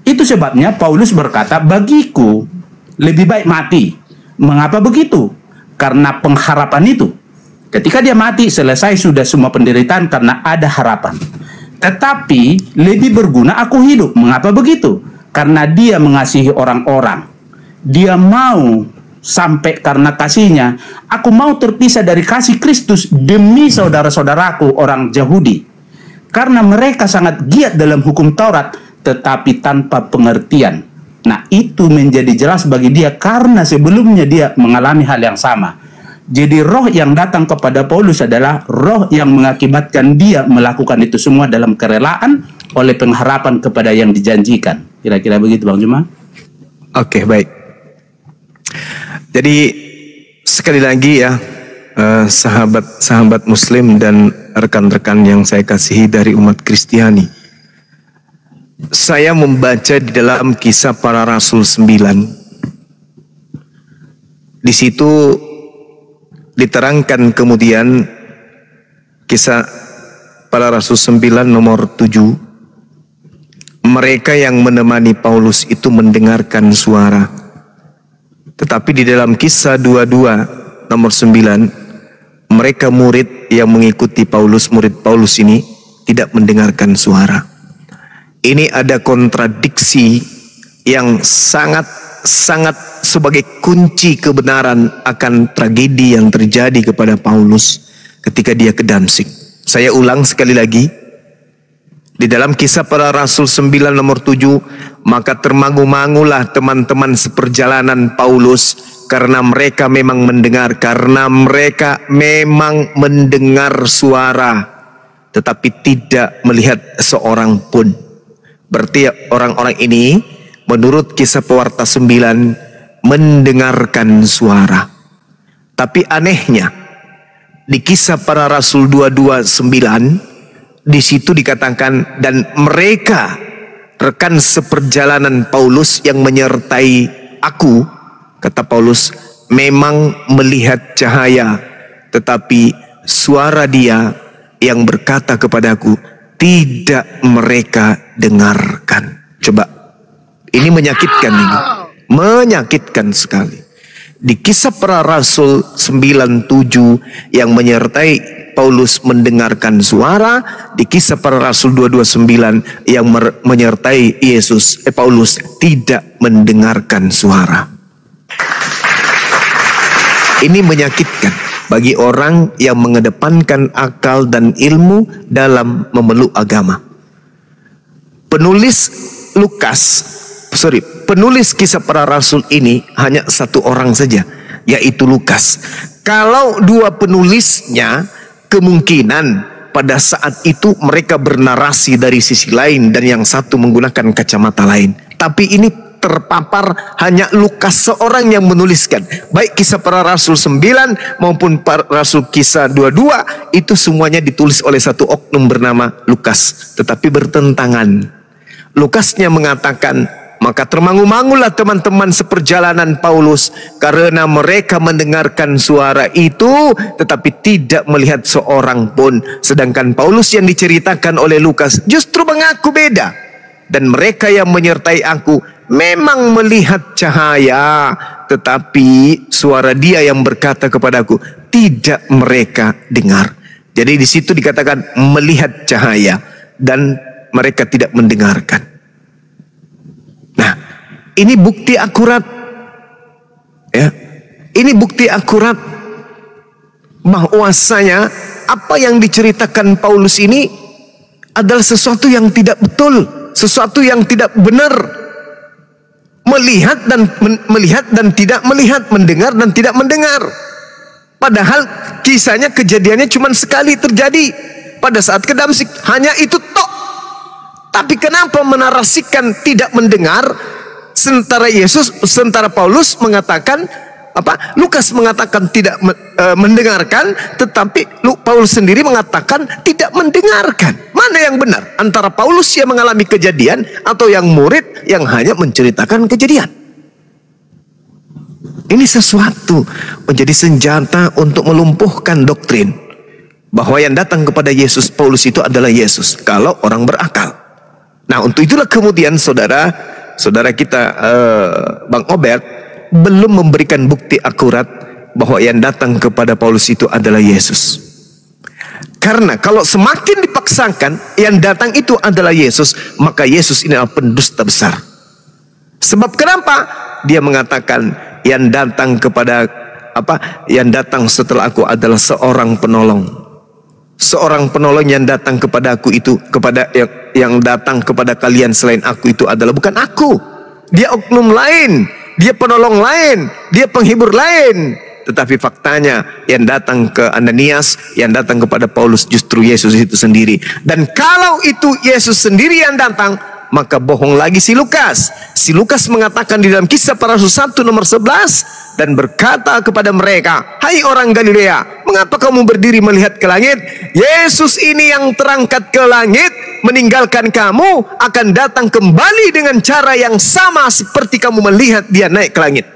Itu sebabnya Paulus berkata, bagiku lebih baik mati. Mengapa begitu? Karena pengharapan itu. Ketika dia mati, selesai sudah semua penderitaan karena ada harapan. Tetapi lebih berguna aku hidup. Mengapa begitu? Karena dia mengasihi orang-orang. Dia mau sampai karena kasihnya, aku mau terpisah dari kasih Kristus demi saudara-saudaraku orang Yahudi. Karena mereka sangat giat dalam hukum Taurat, tetapi tanpa pengertian. Nah, itu menjadi jelas bagi dia karena sebelumnya dia mengalami hal yang sama. Jadi roh yang datang kepada Paulus adalah roh yang mengakibatkan dia melakukan itu semua dalam kerelaan oleh pengharapan kepada yang dijanjikan. Kira-kira begitu, Bang Juma? Oke, baik. Jadi sekali lagi ya, sahabat-sahabat Muslim dan rekan-rekan yang saya kasihi dari umat Kristiani, saya membaca di dalam Kisah Para Rasul 9. Di situ diterangkan kemudian Kisah Para Rasul 9 nomor 7. Mereka yang menemani Paulus itu mendengarkan suara. Tetapi di dalam Kisah 22 nomor 9, mereka murid yang mengikuti Paulus, murid Paulus ini tidak mendengarkan suara. Ini ada kontradiksi yang sangat sebagai kunci kebenaran akan tragedi yang terjadi kepada Paulus ketika dia ke Damsyik. Saya ulang sekali lagi. Di dalam Kisah Para Rasul 9 nomor 7, maka termangu-mangulah teman-teman seperjalanan Paulus karena mereka memang mendengar suara, tetapi tidak melihat seorang pun. Berarti orang-orang ini menurut Kisah Pewarta 9 mendengarkan suara. Tapi anehnya di Kisah Para Rasul 22:9 di situ dikatakan dan mereka rekan seperjalanan Paulus yang menyertai aku, kata Paulus, memang melihat cahaya, tetapi suara dia yang berkata kepadaku tidak mereka dengarkan. Coba, ini menyakitkan ini. Menyakitkan sekali. Di Kisah Para Rasul 9:7 yang menyertai Paulus mendengarkan suara, di Kisah Para Rasul 2:29 yang menyertai Paulus tidak mendengarkan suara. Ini menyakitkan bagi orang yang mengedepankan akal dan ilmu dalam memeluk agama. Penulis Kisah Para Rasul ini hanya satu orang saja, yaitu Lukas. Kalau dua penulisnya, kemungkinan pada saat itu mereka bernarasi dari sisi lain dan yang satu menggunakan kacamata lain. Tapi ini terpapar hanya Lukas seorang yang menuliskan. Baik Kisah Para Rasul 9 maupun Rasul Kisah 22, itu semuanya ditulis oleh satu oknum bernama Lukas. Tetapi bertentangan. Lukasnya mengatakan, maka termangu-mangulah teman-teman seperjalanan Paulus karena mereka mendengarkan suara itu tetapi tidak melihat seorang pun. Sedangkan Paulus yang diceritakan oleh Lukas justru mengaku beda. Dan mereka yang menyertai aku memang melihat cahaya, tetapi suara dia yang berkata kepadaku tidak mereka dengar. Jadi di situ dikatakan melihat cahaya dan mereka tidak mendengarkan. Nah, ini bukti akurat, ya. Ini bukti akurat bahwasanya apa yang diceritakan Paulus ini adalah sesuatu yang tidak betul, sesuatu yang tidak benar. Melihat dan tidak melihat, mendengar dan tidak mendengar. Padahal kisahnya, kejadiannya cuma sekali terjadi pada saat ke Damsyik, hanya itu tok. Tapi kenapa menarasikan tidak mendengar, sementara Paulus mengatakan Lukas mengatakan tidak mendengarkan, tetapi Paulus sendiri mengatakan tidak mendengarkan. Mana yang benar? Antara Paulus yang mengalami kejadian atau yang murid yang hanya menceritakan kejadian? Ini sesuatu menjadi senjata untuk melumpuhkan doktrin bahwa yang datang kepada Yesus Paulus itu adalah Yesus kalau orang berakal. Nah, untuk itulah kemudian saudara kita Bang Obed belum memberikan bukti akurat bahwa yang datang kepada Paulus itu adalah Yesus. Karena kalau semakin dipaksakan yang datang itu adalah Yesus, maka Yesus ini adalah pendusta besar. Sebab kenapa? Dia mengatakan yang datang setelah aku adalah seorang penolong. Seorang penolong yang datang kepada aku itu, yang datang kepada kalian selain aku itu adalah bukan aku. Dia oknum lain, dia penolong lain, dia penghibur lain. Tetapi faktanya yang datang ke Ananias, yang datang kepada Paulus justru Yesus itu sendiri. Dan kalau itu Yesus sendiri yang datang, maka bohong lagi si Lukas. Si Lukas mengatakan di dalam Kisah Para Rasul 1 nomor 11, dan berkata kepada mereka, hai orang Galilea, mengapa kamu berdiri melihat ke langit? Yesus ini yang terangkat ke langit meninggalkan kamu akan datang kembali dengan cara yang sama seperti kamu melihat dia naik ke langit.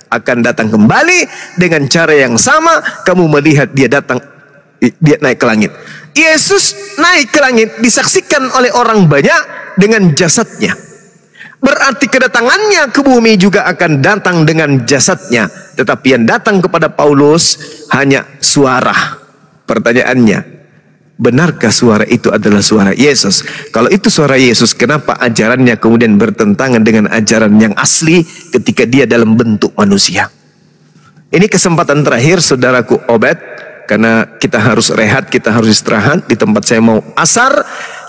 Akan datang kembali dengan cara yang sama kamu melihat dia naik ke langit. Yesus naik ke langit disaksikan oleh orang banyak dengan jasadnya. Berarti kedatangannya ke bumi juga akan datang dengan jasadnya. Tetapi yang datang kepada Paulus hanya suara. Pertanyaannya, benarkah suara itu adalah suara Yesus? Kalau itu suara Yesus, kenapa ajarannya kemudian bertentangan dengan ajaran yang asli ketika dia dalam bentuk manusia? Ini kesempatan terakhir saudaraku Obed, karena kita harus rehat, kita harus istirahat. Di tempat saya mau asar.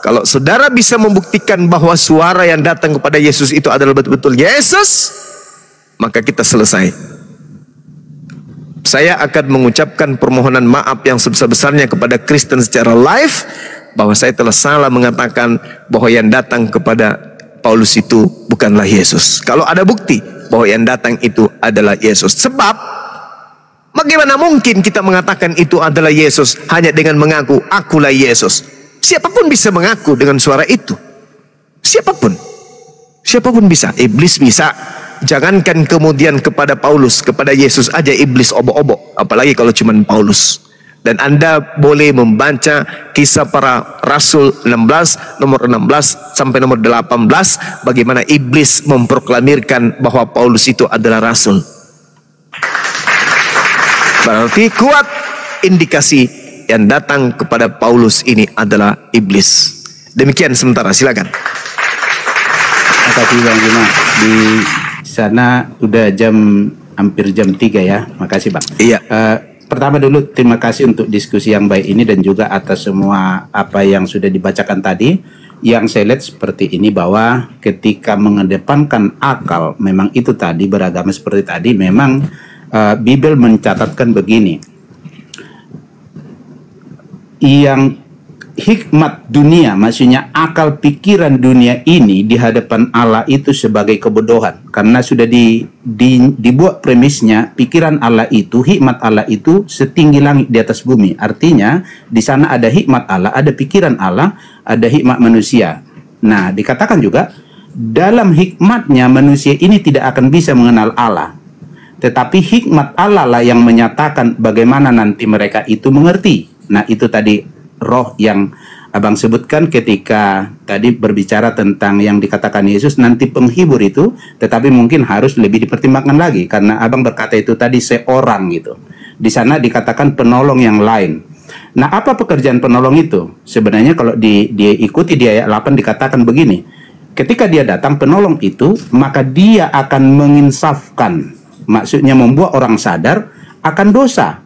Kalau saudara bisa membuktikan bahwa suara yang datang kepada Yesus itu adalah betul-betul Yesus, maka kita selesai. Saya akan mengucapkan permohonan maaf yang sebesar-besarnya kepada Kristen secara live, bahwa saya telah salah mengatakan bahwa yang datang kepada Paulus itu bukanlah Yesus. Kalau ada bukti bahwa yang datang itu adalah Yesus. Sebab bagaimana mungkin kita mengatakan itu adalah Yesus hanya dengan mengaku akulah Yesus? Siapapun bisa mengaku dengan suara itu. Siapapun. Siapapun bisa, iblis bisa. Jangankan kemudian kepada Paulus, kepada Yesus aja iblis obok-obok, apalagi kalau cuman Paulus. Dan Anda boleh membaca Kisah Para Rasul 16, nomor 16 sampai nomor 18, bagaimana iblis memproklamirkan bahwa Paulus itu adalah rasul. Berarti kuat indikasi yang datang kepada Paulus ini adalah iblis. Demikian sementara, silakan. Terima kasih Bang Juma. Di sana udah hampir jam 3 ya. Makasih Bang. Iya. Pertama dulu terima kasih untuk diskusi yang baik ini dan juga atas semua apa yang sudah dibacakan tadi. Yang saya lihat seperti ini, bahwa ketika mengedepankan akal, memang itu tadi beragama seperti tadi, memang Bible mencatatkan begini. Yang hikmat dunia, maksudnya akal pikiran dunia ini di hadapan Allah itu sebagai kebodohan, karena sudah dibuat premisnya pikiran Allah itu, hikmat Allah itu setinggi langit di atas bumi. Artinya di sana ada hikmat Allah, ada pikiran Allah, ada hikmat manusia. Nah, dikatakan juga dalam hikmatnya manusia ini tidak akan bisa mengenal Allah, tetapi hikmat Allah lah yang menyatakan bagaimana nanti mereka itu mengerti. Nah, itu tadi roh yang Abang sebutkan ketika tadi berbicara tentang yang dikatakan Yesus nanti penghibur itu, tetapi mungkin harus lebih dipertimbangkan lagi, karena Abang berkata itu tadi seorang gitu. Di sana dikatakan penolong yang lain. Nah, apa pekerjaan penolong itu? Sebenarnya kalau diikuti di ayat 8 dikatakan begini. Ketika dia datang penolong itu, maka dia akan menginsafkan. Maksudnya membuat orang sadar akan dosa,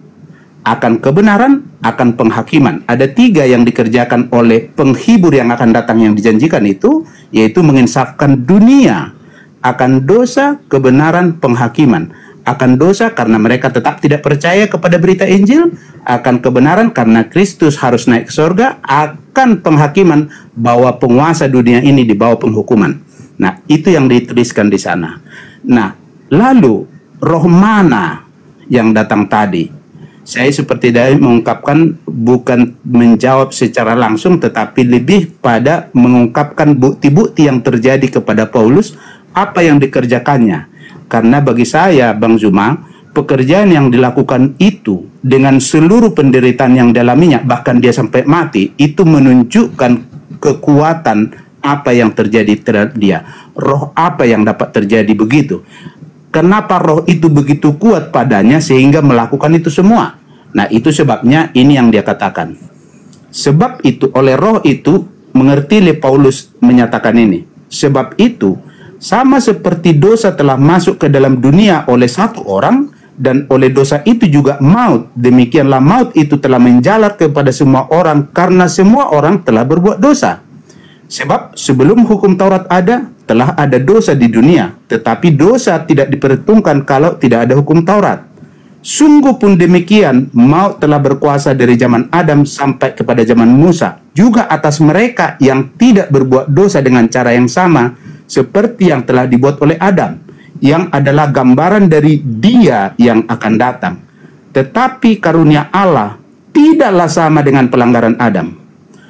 akan kebenaran, akan penghakiman. Ada 3 yang dikerjakan oleh penghibur yang akan datang yang dijanjikan itu, yaitu menginsafkan dunia akan dosa, kebenaran, penghakiman. Akan dosa karena mereka tetap tidak percaya kepada berita Injil, akan kebenaran karena Kristus harus naik ke surga, akan penghakiman bahwa penguasa dunia ini di bawah penghukuman. Nah, itu yang dituliskan di sana. Nah, lalu roh mana yang datang tadi? Saya seperti tadi mengungkapkan, bukan menjawab secara langsung, tetapi lebih pada mengungkapkan bukti-bukti yang terjadi kepada Paulus, apa yang dikerjakannya. Karena bagi saya, Bang Zuma, pekerjaan yang dilakukan itu dengan seluruh penderitaan yang dialaminya, bahkan dia sampai mati, itu menunjukkan kekuatan apa yang terjadi terhadap dia. Roh apa yang dapat terjadi begitu. Kenapa roh itu begitu kuat padanya sehingga melakukan itu semua? Nah, itu sebabnya ini yang dia katakan. Sebab itu oleh roh itu, mengerti Paulus menyatakan ini. Sebab itu, sama seperti dosa telah masuk ke dalam dunia oleh satu orang, dan oleh dosa itu juga maut, demikianlah maut itu telah menjalar kepada semua orang, karena semua orang telah berbuat dosa. Sebab sebelum hukum Taurat ada, telah ada dosa di dunia, tetapi dosa tidak diperhitungkan kalau tidak ada hukum Taurat. Sungguh pun demikian, maut telah berkuasa dari zaman Adam sampai kepada zaman Musa, juga atas mereka yang tidak berbuat dosa dengan cara yang sama, seperti yang telah dibuat oleh Adam, yang adalah gambaran dari Dia yang akan datang. Tetapi karunia Allah tidaklah sama dengan pelanggaran Adam.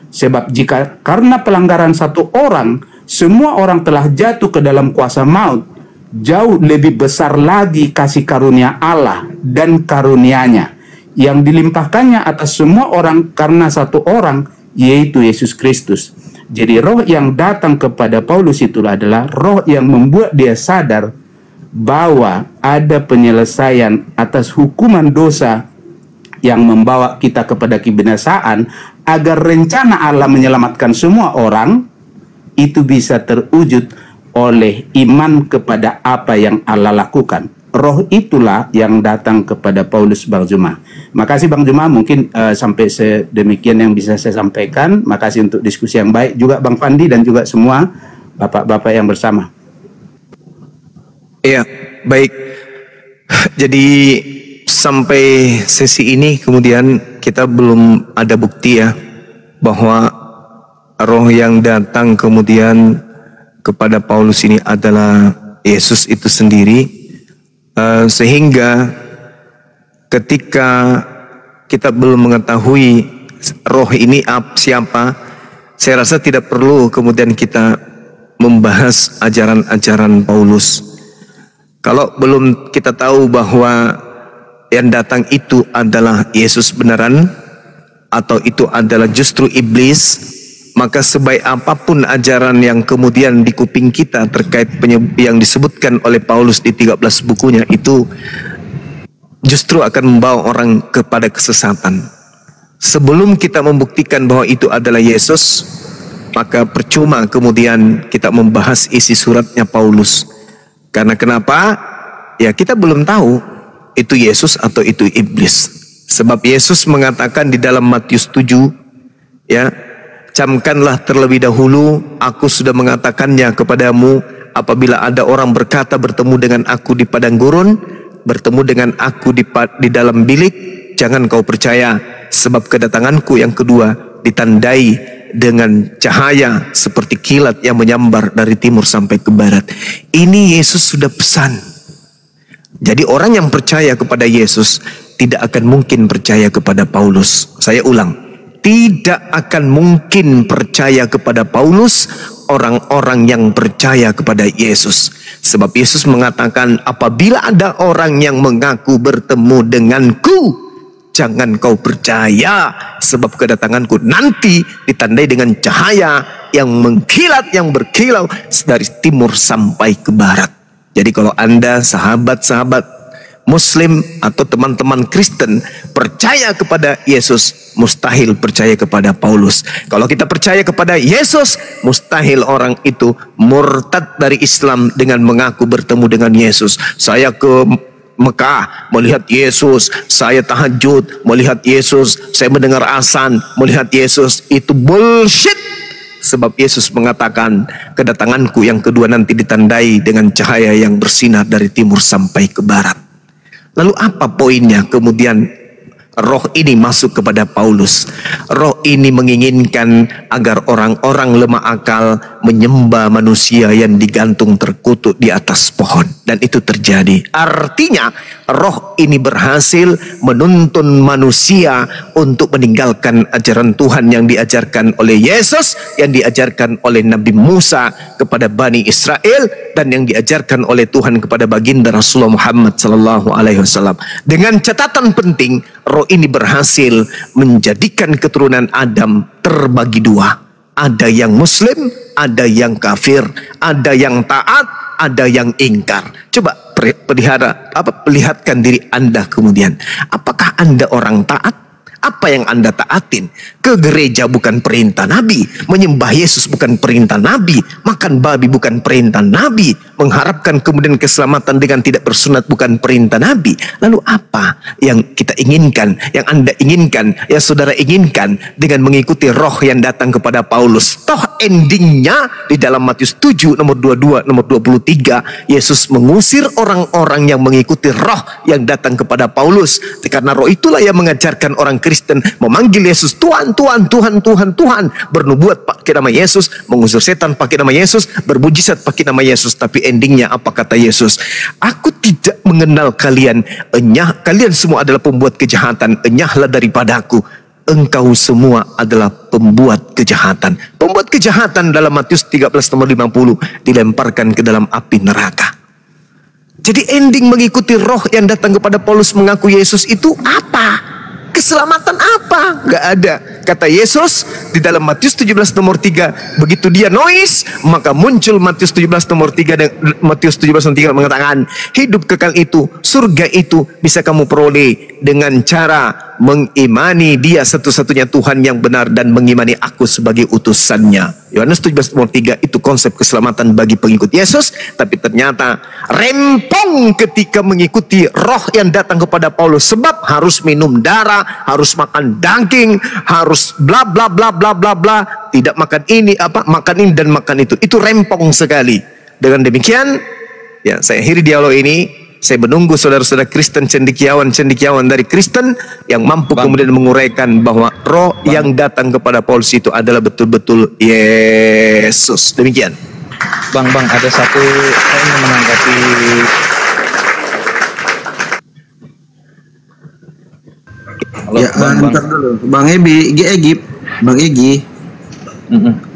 Sebab jika karena pelanggaran satu orang, semua orang telah jatuh ke dalam kuasa maut, jauh lebih besar lagi kasih karunia Allah dan karunia-Nya yang dilimpahkannya atas semua orang karena satu orang, yaitu Yesus Kristus. Jadi roh yang datang kepada Paulus itulah adalah roh yang membuat dia sadar bahwa ada penyelesaian atas hukuman dosa yang membawa kita kepada kebinasaan, agar rencana Allah menyelamatkan semua orang itu bisa terwujud oleh iman kepada apa yang Allah lakukan. Roh itulah yang datang kepada Paulus, Bang Zuma. Makasih Bang Zuma, mungkin sampai sedemikian yang bisa saya sampaikan. Makasih untuk diskusi yang baik juga Bang Fandi dan juga semua bapak-bapak yang bersama. Iya, baik. Jadi sampai sesi ini kemudian kita belum ada bukti ya bahwa roh yang datang kemudian kepada Paulus ini adalah Yesus itu sendiri, sehingga ketika kita belum mengetahui roh ini siapa, saya rasa tidak perlu kemudian kita membahas ajaran-ajaran Paulus. Kalau belum kita tahu bahwa yang datang itu adalah Yesus beneran atau itu adalah justru iblis, maka sebaik apapun ajaran yang kemudian di kuping kita terkait yang disebutkan oleh Paulus di 13 bukunya, itu justru akan membawa orang kepada kesesatan. Sebelum kita membuktikan bahwa itu adalah Yesus, maka percuma kemudian kita membahas isi suratnya Paulus. Karena kenapa? Ya, kita belum tahu itu Yesus atau itu iblis. Sebab Yesus mengatakan di dalam Matius 7, ya, camkanlah terlebih dahulu, aku sudah mengatakannya kepadamu, apabila ada orang berkata bertemu dengan aku di padang gurun, bertemu dengan aku di dalam bilik, jangan kau percaya, sebab kedatanganku yang kedua ditandai dengan cahaya seperti kilat yang menyambar dari timur sampai ke barat. Ini Yesus sudah pesan. Jadi orang yang percaya kepada Yesus tidak akan mungkin percaya kepada Paulus. Saya ulang, tidak akan mungkin percaya kepada Paulus orang-orang yang percaya kepada Yesus. Sebab Yesus mengatakan, apabila ada orang yang mengaku bertemu denganku, jangan kau percaya, sebab kedatanganku nanti ditandai dengan cahaya yang mengkilat, yang berkilau dari timur sampai ke barat. Jadi kalau Anda sahabat-sahabat Muslim atau teman-teman Kristen percaya kepada Yesus, mustahil percaya kepada Paulus. Kalau kita percaya kepada Yesus, mustahil orang itu murtad dari Islam dengan mengaku bertemu dengan Yesus. Saya ke Mekah melihat Yesus, saya tahajud melihat Yesus, saya mendengar azan melihat Yesus. Itu bullshit. Sebab Yesus mengatakan, kedatanganku yang kedua nanti ditandai dengan cahaya yang bersinar dari timur sampai ke barat. Lalu apa poinnya kemudian roh ini masuk kepada Paulus? Roh ini menginginkan agar orang-orang lemah akal menyembah manusia yang digantung terkutuk di atas pohon. Dan itu terjadi. Artinya roh ini berhasil menuntun manusia untuk meninggalkan ajaran Tuhan yang diajarkan oleh Yesus, yang diajarkan oleh Nabi Musa kepada Bani Israel, dan yang diajarkan oleh Tuhan kepada baginda Rasulullah Muhammad SAW. Dengan catatan penting, roh ini berhasil menjadikan keturunan Adam terbagi dua. Ada yang Muslim, ada yang kafir, ada yang taat, ada yang ingkar. Coba perlihatkan diri Anda kemudian. Apakah Anda orang taat? Apa yang Anda taatin? Ke gereja bukan perintah Nabi, menyembah Yesus bukan perintah Nabi, makan babi bukan perintah Nabi, mengharapkan kemudian keselamatan dengan tidak bersunat bukan perintah Nabi. Lalu apa yang kita inginkan, yang Anda inginkan, yang saudara inginkan dengan mengikuti roh yang datang kepada Paulus? Toh endingnya di dalam Matius 7 nomor 22 nomor 23, Yesus mengusir orang-orang yang mengikuti roh yang datang kepada Paulus. Karena roh itulah yang mengajarkan orang Kristen memanggil Yesus Tuhan, Tuhan, Tuhan, Tuhan, Tuhan, bernubuat pakai nama Yesus, mengusir setan pakai nama Yesus, bermujizat pakai nama Yesus. Tapi endingnya apa kata Yesus? Aku tidak mengenal kalian, kalian semua adalah pembuat kejahatan, enyahlah daripadaku, engkau semua adalah pembuat kejahatan. Pembuat kejahatan dalam Matius 13 nomor 50 dilemparkan ke dalam api neraka. Jadi ending mengikuti roh yang datang kepada Paulus mengaku Yesus itu apa? Keselamatan apa? Gak ada. Kata Yesus di dalam Matius 17 nomor 3, begitu dia noise, maka muncul Matius 17 nomor 3 dan Matius 17 nomor 3 mengatakan, hidup kekal itu, surga itu bisa kamu peroleh dengan cara mengimani dia satu-satunya Tuhan yang benar dan mengimani aku sebagai utusannya. Yohanes 17 nomor 3 itu konsep keselamatan bagi pengikut Yesus. Tapi ternyata rempong ketika mengikuti roh yang datang kepada Paulus. Sebab harus minum darah, harus makan daging, harus bla bla bla bla bla bla, tidak makan ini makan ini dan makan itu. Itu rempong sekali. Dengan demikian, ya, saya akhiri dialog ini. Saya menunggu saudara-saudara Kristen cendekiawan dari Kristen yang mampu kemudian menguraikan bahwa roh yang datang kepada Paulus itu adalah betul-betul Yesus. Demikian. Bang, ada satu saya ingin menanggapi. Halo, ya, Bang. Ntar dulu. Bang Egi.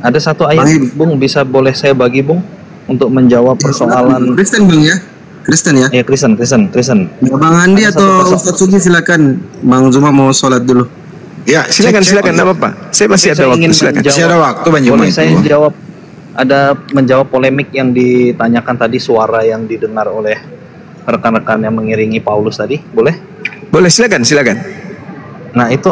Ada satu ayat, Bung, bisa boleh saya bagi, Bung, untuk menjawab persoalan Kristen, Bang, ya? Kristen ya? Ya, Kristen. Ya, Bang Andi atau Ustaz Sugi, silakan. Bang Zuma mau sholat dulu. Ya, silakan, enggak apa-apa. Saya masih ada waktu, silakan. Masih ada waktu, Bang Zuma. Boleh saya menjawab polemik yang ditanyakan tadi, suara yang didengar oleh rekan-rekan yang mengiringi Paulus tadi, boleh? Boleh, silakan. Nah, itu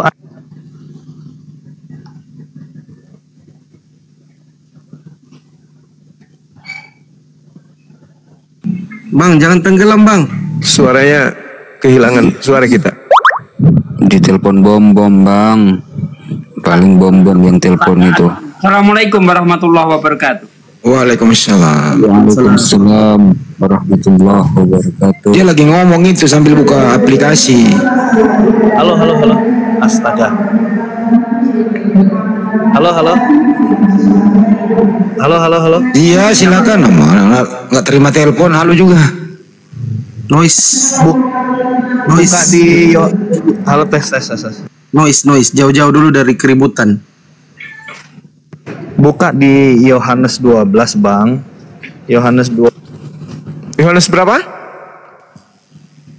Bang, jangan tenggelam, Bang. Suaranya kehilangan suara kita. Ditelepon bom-bom, Bang. Paling bom-bom yang telepon itu. Assalamualaikum warahmatullahi wabarakatuh. Waalaikumsalam. Waalaikumsalam warahmatullahi wabarakatuh. Dia lagi ngomong itu sambil buka aplikasi. Halo. Astaga. Halo. Iya, silakan. Nggak terima telepon, halo juga. Noise. Buka di halo tes. Noise. Jauh-jauh dulu dari keributan. Buka di Yohanes 12, Bang. Yohanes berapa?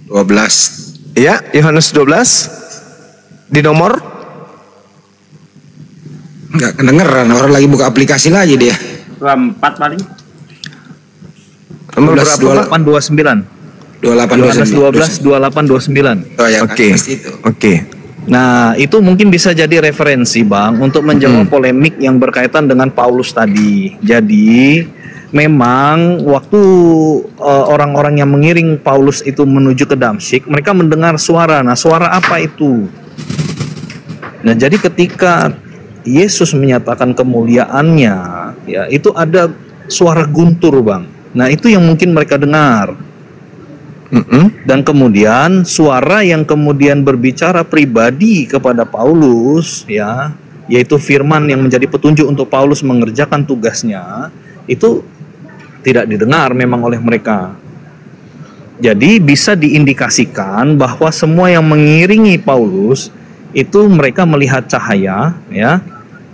12. Ya, Yohanes 12. Di nomor? Nggak kedengeran, orang lagi buka aplikasi lagi dia. 24 paling. Nomor berapa? 2829. 28. Yohanes 12 2829. Oh ya, Oke. Oke. Nah, itu mungkin bisa jadi referensi, Bang, untuk menjawab polemik yang berkaitan dengan Paulus tadi. Jadi, memang waktu orang-orang yang mengiring Paulus itu menuju ke Damsyik, mereka mendengar suara. Nah, suara apa itu? Nah, jadi ketika Yesus menyatakan kemuliaannya, ya, itu ada suara guntur, Bang. Nah, itu yang mungkin mereka dengar. Dan kemudian suara yang kemudian berbicara pribadi kepada Paulus, ya, yaitu firman yang menjadi petunjuk untuk Paulus mengerjakan tugasnya, itu tidak didengar memang oleh mereka. Jadi bisa diindikasikan bahwa semua yang mengiringi Paulus itu mereka melihat cahaya, ya,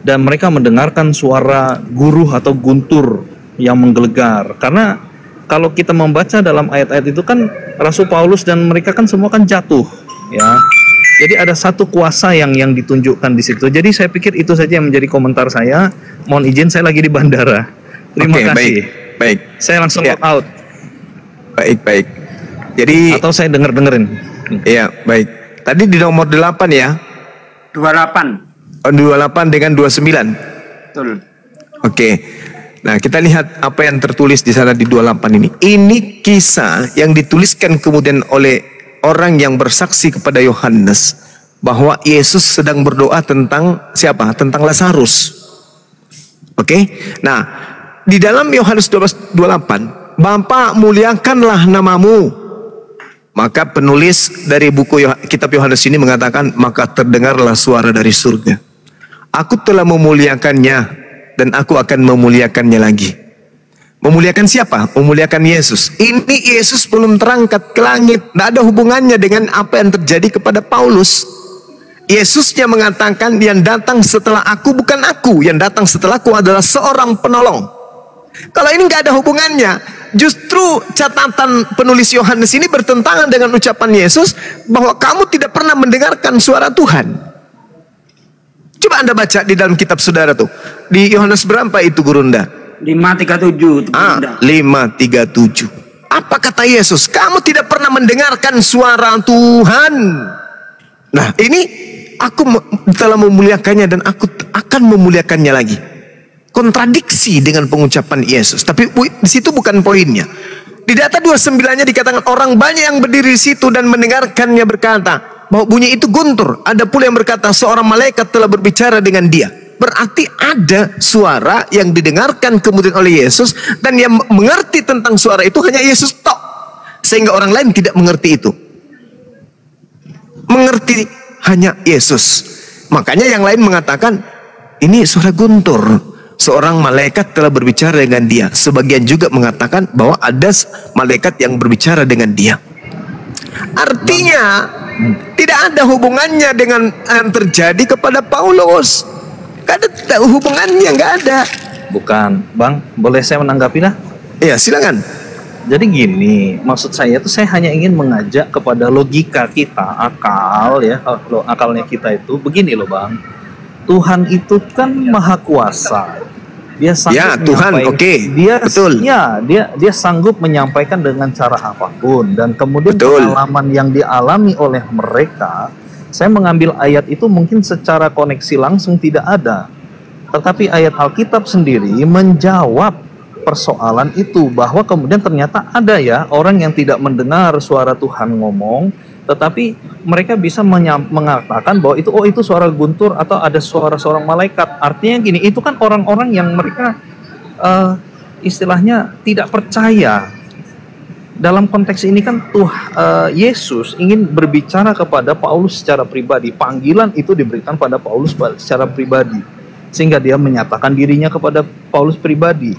dan mereka mendengarkan suara guruh atau guntur yang menggelegar. Karena kalau kita membaca dalam ayat-ayat itu kan Rasul Paulus dan mereka kan semua kan jatuh, ya. Jadi ada satu kuasa yang ditunjukkan di situ. Jadi saya pikir itu saja yang menjadi komentar saya. Mohon izin, saya lagi di bandara. Terima kasih. Baik. Saya langsung log out. Baik. Jadi atau saya dengerin. Iya, baik. Tadi di nomor 8 ya. 28. 28 dengan 29. Betul. Oke. Nah, kita lihat apa yang tertulis di sana di 28 ini. Ini kisah yang dituliskan kemudian oleh orang yang bersaksi kepada Yohanes bahwa Yesus sedang berdoa tentang siapa? Tentang Lazarus. Oke? Nah, di dalam Yohanes 12:28, Bapa muliakanlah namamu. Maka penulis dari buku kitab Yohanes ini mengatakan, maka terdengarlah suara dari surga. Aku telah memuliakannya dan aku akan memuliakannya lagi. Memuliakan siapa? Memuliakan Yesus. Ini Yesus belum terangkat ke langit. Tidak ada hubungannya dengan apa yang terjadi kepada Paulus. Yesusnya mengatakan yang datang setelah aku bukan aku. Yang datang setelahku adalah seorang penolong. Kalau ini nggak ada hubungannya. Justru catatan penulis Yohanes ini bertentangan dengan ucapan Yesus bahwa kamu tidak pernah mendengarkan suara Tuhan. Coba Anda baca di dalam kitab saudara tuh. Di Yohanes berapa itu, Gurunda? 5:37. 5:37. Apa kata Yesus? Kamu tidak pernah mendengarkan suara Tuhan. Nah, ini aku telah memuliakannya dan aku akan memuliakannya lagi. Kontradiksi dengan pengucapan Yesus. Tapi di situ bukan poinnya. Di data 29-nya dikatakan orang banyak yang berdiri di situ dan mendengarkannya berkata bahwa bunyi itu guntur. Ada pula yang berkata seorang malaikat telah berbicara dengan dia. Berarti ada suara yang didengarkan kemudian oleh Yesus, dan yang mengerti tentang suara itu hanya Yesus tok. Sehingga orang lain tidak mengerti itu. Mengerti hanya Yesus. Makanya yang lain mengatakan ini suara guntur. Seorang malaikat telah berbicara dengan dia. Sebagian juga mengatakan bahwa ada malaikat yang berbicara dengan dia. Artinya tidak ada hubungannya dengan yang terjadi kepada Paulus. Gak ada hubungannya, nggak ada. Bukan, Bang. Boleh saya menanggapi lah? Ya, silakan. Jadi gini, maksud saya itu saya hanya ingin mengajak kepada logika kita, akal ya, kalau akalnya kita itu begini loh Bang. Tuhan itu kan maha kuasa. Dia sanggup Ya, Tuhan, oke. Dia Betul. Ya, dia sanggup menyampaikan dengan cara apapun, dan kemudian Betul. pengalaman yang dialami oleh mereka, saya mengambil ayat itu mungkin secara koneksi langsung tidak ada. Tetapi ayat Alkitab sendiri menjawab persoalan itu, bahwa kemudian ternyata ada ya orang yang tidak mendengar suara Tuhan ngomong, tetapi mereka bisa mengatakan bahwa itu suara guntur atau ada suara seorang malaikat. Artinya gini, itu kan orang-orang yang mereka istilahnya tidak percaya. Dalam konteks ini kan Yesus ingin berbicara kepada Paulus secara pribadi. Panggilan itu diberikan pada Paulus secara pribadi, sehingga dia menyatakan dirinya kepada Paulus pribadi.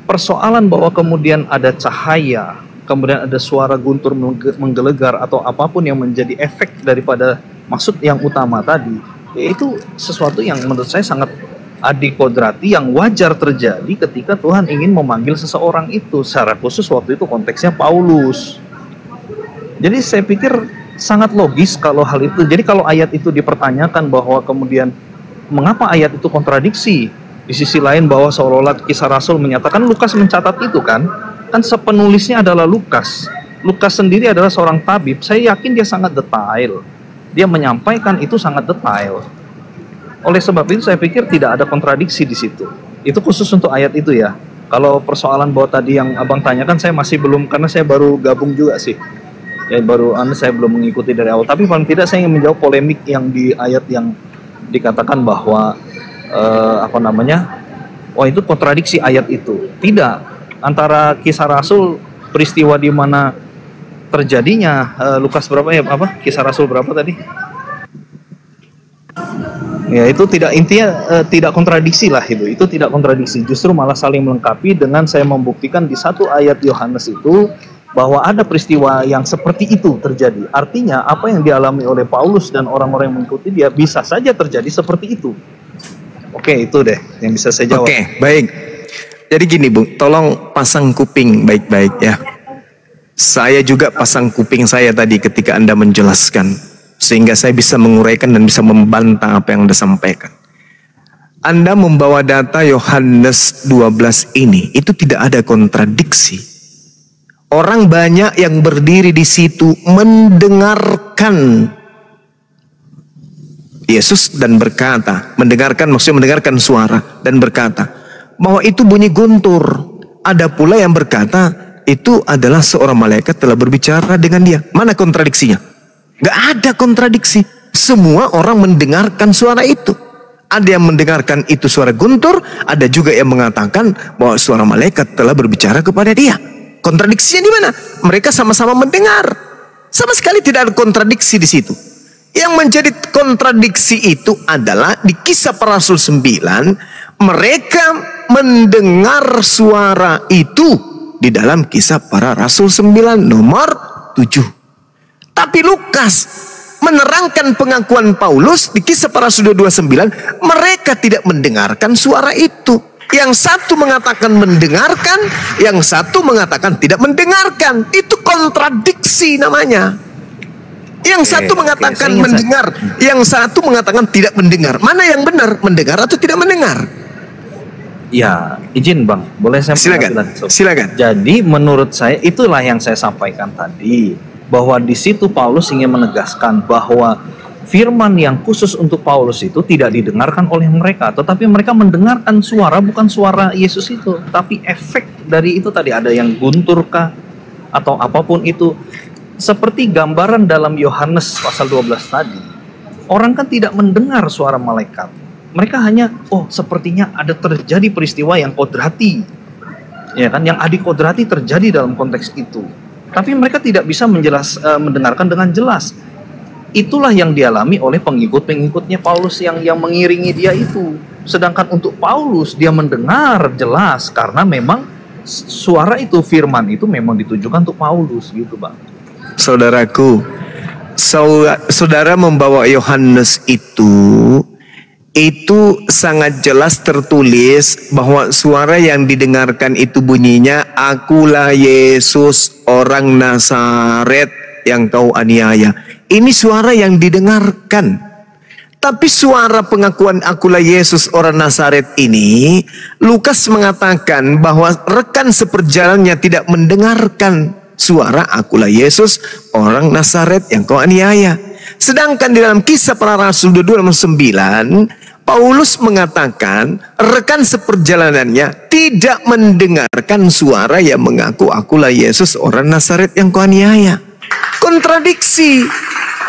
Persoalan bahwa kemudian ada cahaya, kemudian ada suara guntur menggelegar atau apapun yang menjadi efek daripada maksud yang utama tadi, itu sesuatu yang menurut saya sangat adikodrati, yang wajar terjadi ketika Tuhan ingin memanggil seseorang itu. Secara khusus waktu itu konteksnya Paulus. Jadi saya pikir sangat logis kalau hal itu. Jadi kalau ayat itu dipertanyakan bahwa kemudian mengapa ayat itu kontradiksi, di sisi lain bahwa seolah-olah Kisah Rasul menyatakan, Lukas mencatat itu kan sepenulisnya adalah Lukas. Lukas sendiri adalah seorang tabib. Saya yakin dia sangat detail. Dia menyampaikan itu sangat detail. Oleh sebab itu saya pikir tidak ada kontradiksi di situ. Itu khusus untuk ayat itu ya. Kalau persoalan bahwa tadi yang Abang tanyakan, saya masih belum, karena saya baru gabung juga sih. Ya saya belum mengikuti dari awal. Tapi paling tidak saya ingin menjawab polemik yang di ayat yang dikatakan bahwa itu kontradiksi ayat itu. Tidak. Antara Kisah Rasul, peristiwa di mana terjadinya Lukas berapa ya, Kisah Rasul berapa tadi? Ya, itu tidak, intinya tidak kontradiksi lah itu. Itu tidak kontradiksi, justru malah saling melengkapi dengan saya membuktikan di satu ayat Yohanes itu bahwa ada peristiwa yang seperti itu terjadi. Artinya apa yang dialami oleh Paulus dan orang-orang yang mengikuti dia bisa saja terjadi seperti itu. Oke, itu deh yang bisa saya jawab. Oke, baik. Jadi gini Bung, tolong pasang kuping baik-baik ya. Saya juga pasang kuping saya tadi ketika Anda menjelaskan, sehingga saya bisa menguraikan dan bisa membantah apa yang Anda sampaikan. Anda membawa data Yohanes 12 ini, itu tidak ada kontradiksi. Orang banyak yang berdiri di situ mendengarkan Yesus dan berkata, maksudnya mendengarkan suara dan berkata bahwa itu bunyi guntur. Ada pula yang berkata itu adalah seorang malaikat telah berbicara dengan dia. Mana kontradiksinya? Gak ada kontradiksi. Semua orang mendengarkan suara itu. Ada yang mendengarkan itu suara guntur, ada juga yang mengatakan bahwa suara malaikat telah berbicara kepada dia. Kontradiksinya di mana? Mereka sama-sama mendengar. Sama sekali tidak ada kontradiksi di situ. Yang menjadi kontradiksi itu adalah di Kisah Para Rasul 9, mereka mendengar suara itu di dalam Kisah Para Rasul 9 nomor 7. Tapi Lukas menerangkan pengakuan Paulus di Kisah Para Rasul 29, mereka tidak mendengarkan suara itu. Yang satu mengatakan mendengarkan, yang satu mengatakan tidak mendengarkan. Itu kontradiksi namanya. Yang satu mengatakan mendengar, yang satu mengatakan tidak mendengar. Mana yang benar, mendengar atau tidak mendengar? Ya, izin Bang, boleh saya silakan. Jadi menurut saya itulah yang saya sampaikan tadi, bahwa di situ Paulus ingin menegaskan bahwa firman yang khusus untuk Paulus itu tidak didengarkan oleh mereka, tetapi mereka mendengarkan suara, bukan suara Yesus itu, tapi efek dari itu tadi, ada yang guntur kah atau apapun itu. Seperti gambaran dalam Yohanes pasal 12 tadi, orang kan tidak mendengar suara malaikat. Mereka hanya, sepertinya ada terjadi peristiwa yang kodrati, ya kan, yang adikodrati terjadi dalam konteks itu. Tapi mereka tidak bisa mendengarkan dengan jelas. Itulah yang dialami oleh pengikut-pengikutnya Paulus yang mengiringi dia itu. Sedangkan untuk Paulus, dia mendengar jelas karena memang suara itu, firman itu memang ditujukan untuk Paulus gitu Bang. Saudaraku, saudara membawa Yohanes itu itu sangat jelas tertulis bahwa suara yang didengarkan itu bunyinya, "Akulah Yesus orang Nazaret yang kau aniaya." Ini suara yang didengarkan. Tapi suara pengakuan "Akulah Yesus orang Nazaret" ini, Lukas mengatakan bahwa rekan seperjalanannya tidak mendengarkan suara "Akulah Yesus orang Nazaret yang kau aniaya." Sedangkan di dalam Kisah Para Rasul 2:9, Paulus mengatakan rekan seperjalanannya tidak mendengarkan suara yang mengaku "Akulah Yesus orang Nazaret yang kau aniaya." Kontradiksi.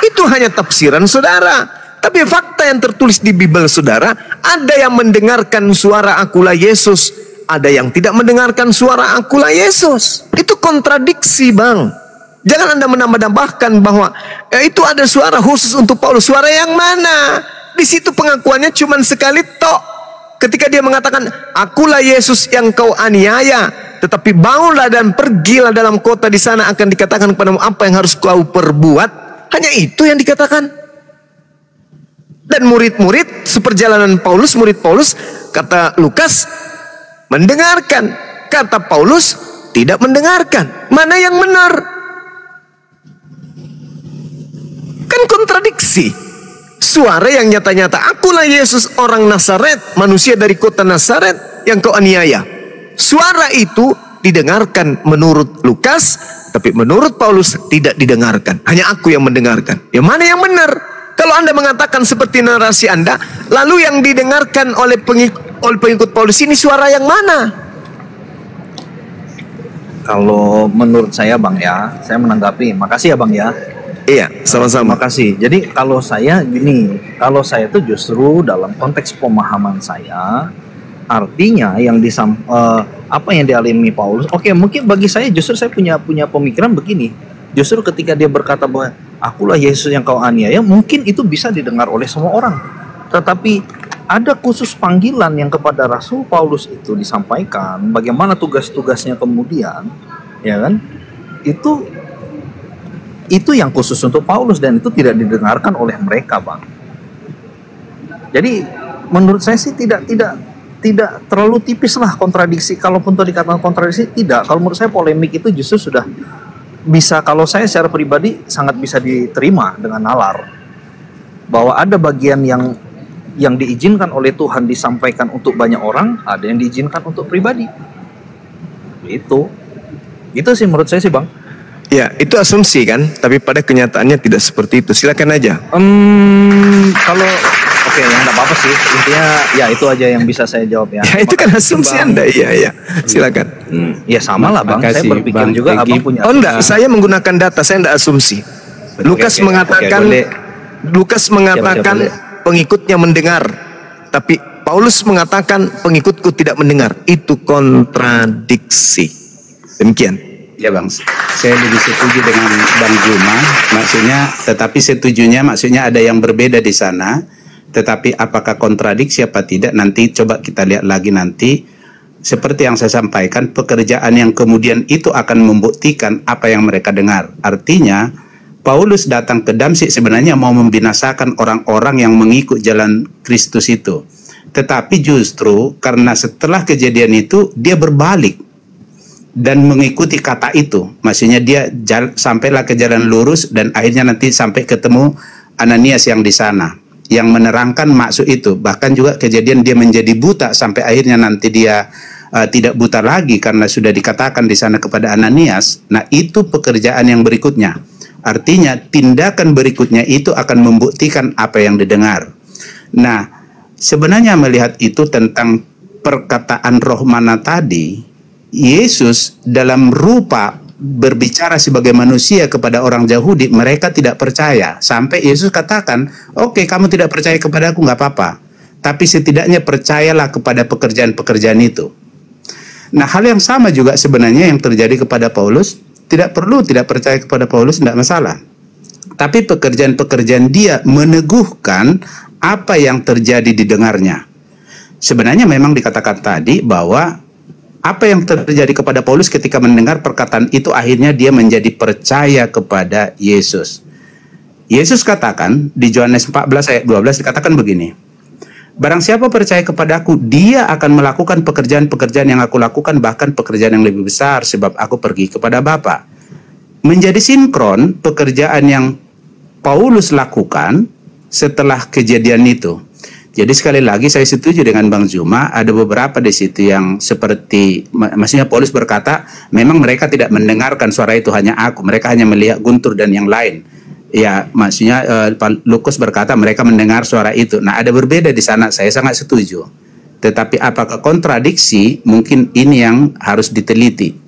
Itu hanya tafsiran saudara. Tapi fakta yang tertulis di Bible saudara, ada yang mendengarkan suara "Akulah Yesus", ada yang tidak mendengarkan suara "Akulah Yesus". Itu kontradiksi, Bang. Jangan Anda menambah-nambahkan bahwa itu ada suara khusus untuk Paulus. Suara yang mana? Di situ pengakuannya cuma sekali tok. Ketika dia mengatakan, "Akulah Yesus yang kau aniaya, tetapi bangunlah dan pergilah dalam kota, di sana akan dikatakan kepadamu apa yang harus kau perbuat." Hanya itu yang dikatakan. Dan murid-murid seperjalanan Paulus, murid Paulus, kata Lukas, mendengarkan. Kata Paulus, tidak mendengarkan. Mana yang benar? Kan kontradiksi. Suara yang nyata-nyata, "Akulah Yesus orang Nazaret, manusia dari kota Nazaret yang kau aniaya." Suara itu didengarkan menurut Lukas, tapi menurut Paulus tidak didengarkan. Hanya aku yang mendengarkan. Yang mana yang benar? Kalau Anda mengatakan seperti narasi Anda, lalu yang didengarkan oleh pengikut Paulus ini suara yang mana? Kalau menurut saya Bang ya, saya menanggapi. Makasih ya Bang ya. Iya, sama-sama. Terima kasih. Jadi kalau saya gini, kalau saya itu justru dalam konteks pemahaman saya, artinya yang apa yang dialami Paulus, oke, mungkin bagi saya justru saya punya pemikiran begini. Justru ketika dia berkata bahwa "Akulah Yesus yang kau aniaya", mungkin itu bisa didengar oleh semua orang. Tetapi ada khusus panggilan yang kepada Rasul Paulus itu disampaikan, bagaimana tugas-tugasnya kemudian, ya kan? Itu yang khusus untuk Paulus dan itu tidak didengarkan oleh mereka, Bang. Jadi menurut saya sih tidak terlalu tipis lah kontradiksi. Kalaupun itu dikatakan kontradiksi, tidak. Kalau menurut saya polemik itu justru sudah bisa, kalau saya secara pribadi sangat bisa diterima dengan nalar bahwa ada bagian yang diizinkan oleh Tuhan disampaikan untuk banyak orang, ada yang diizinkan untuk pribadi. Itu sih menurut saya sih, Bang. Ya, itu asumsi kan, tapi pada kenyataannya tidak seperti itu. Silakan aja. Kalau oke, ya enggak apa-apa sih. Intinya ya itu aja yang bisa saya jawab ya. Ya, itu kan asumsi Bang. Anda. Iya. Silakan. Ya sama lah, Bang. Saya berpikir Bang, juga Abang punya. Oh enggak, saya menggunakan data, saya enggak asumsi. Lukas mengatakan pengikutnya mendengar, tapi Paulus mengatakan pengikutku tidak mendengar. Itu kontradiksi. Demikian. Ya Bang, saya lebih setuju dengan Bang Juma. Maksudnya ada yang berbeda di sana. Tetapi apakah kontradiksi apa tidak, nanti coba kita lihat lagi nanti. Seperti yang saya sampaikan, pekerjaan yang kemudian itu akan membuktikan apa yang mereka dengar. Artinya, Paulus datang ke Damsyik sebenarnya mau membinasakan orang-orang yang mengikut jalan Kristus itu. Tetapi justru karena setelah kejadian itu, dia berbalik dan mengikuti kata itu. Maksudnya dia sampailah ke jalan lurus dan akhirnya nanti sampai ketemu Ananias yang di sana, yang menerangkan maksud itu. Bahkan juga kejadian dia menjadi buta sampai akhirnya nanti dia tidak buta lagi karena sudah dikatakan di sana kepada Ananias. Nah, itu pekerjaan yang berikutnya. Artinya tindakan berikutnya itu akan membuktikan apa yang didengar. Nah, sebenarnya melihat itu tentang perkataan roh mana tadi, Yesus dalam rupa berbicara sebagai manusia kepada orang Yahudi, mereka tidak percaya. Sampai Yesus katakan, oke, kamu tidak percaya kepada aku, nggak apa-apa. Tapi setidaknya percayalah kepada pekerjaan-pekerjaan itu. Nah, hal yang sama juga sebenarnya yang terjadi kepada Paulus. Tidak perlu tidak percaya kepada Paulus, tidak masalah. Tapi pekerjaan-pekerjaan dia meneguhkan apa yang terjadi didengarnya. Sebenarnya memang dikatakan tadi bahwa apa yang terjadi kepada Paulus ketika mendengar perkataan itu, akhirnya dia menjadi percaya kepada Yesus. Yesus katakan di Yohanes 14 ayat 12 dikatakan begini, Barang siapa percaya kepadaku, dia akan melakukan pekerjaan-pekerjaan yang aku lakukan, bahkan pekerjaan yang lebih besar, sebab aku pergi kepada Bapa. Menjadi sinkron pekerjaan yang Paulus lakukan setelah kejadian itu. Jadi sekali lagi saya setuju dengan Bang Zuma, ada beberapa di situ yang seperti, maksudnya Paulus berkata, memang mereka tidak mendengarkan suara itu, hanya aku, mereka hanya melihat Guntur dan yang lain. Ya, maksudnya Lukas berkata mereka mendengar suara itu. Nah, ada berbeda di sana, saya sangat setuju. Tetapi apakah kontradiksi? Mungkin ini yang harus diteliti.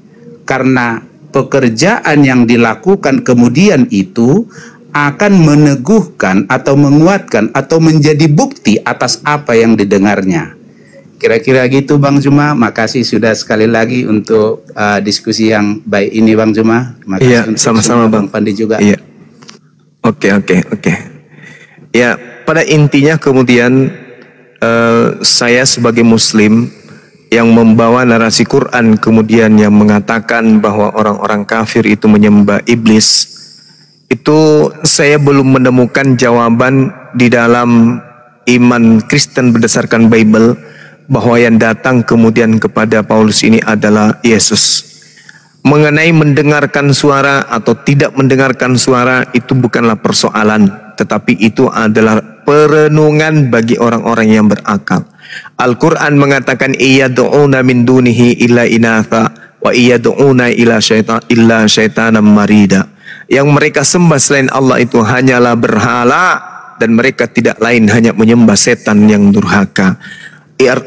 Karena pekerjaan yang dilakukan kemudian itu akan meneguhkan atau menguatkan atau menjadi bukti atas apa yang didengarnya. Kira-kira gitu Bang Zuma. Makasih sudah sekali lagi untuk diskusi yang baik ini Bang Zuma. Makasih sama-sama Bang Fandi juga. Iya. Oke. Ya, pada intinya kemudian saya sebagai Muslim yang membawa narasi Quran kemudian yang mengatakan bahwa orang-orang kafir itu menyembah iblis, itu saya belum menemukan jawaban di dalam iman Kristen berdasarkan Bible bahwa yang datang kemudian kepada Paulus ini adalah Yesus. Mengenai mendengarkan suara atau tidak mendengarkan suara itu bukanlah persoalan, tetapi itu adalah perenungan bagi orang-orang yang berakal. Al-Quran mengatakan iyad'una min dunihi illa inatha wa iyad'una illa syaitanan marida. Yang mereka sembah selain Allah itu hanyalah berhala, dan mereka tidak lain hanya menyembah setan yang durhaka.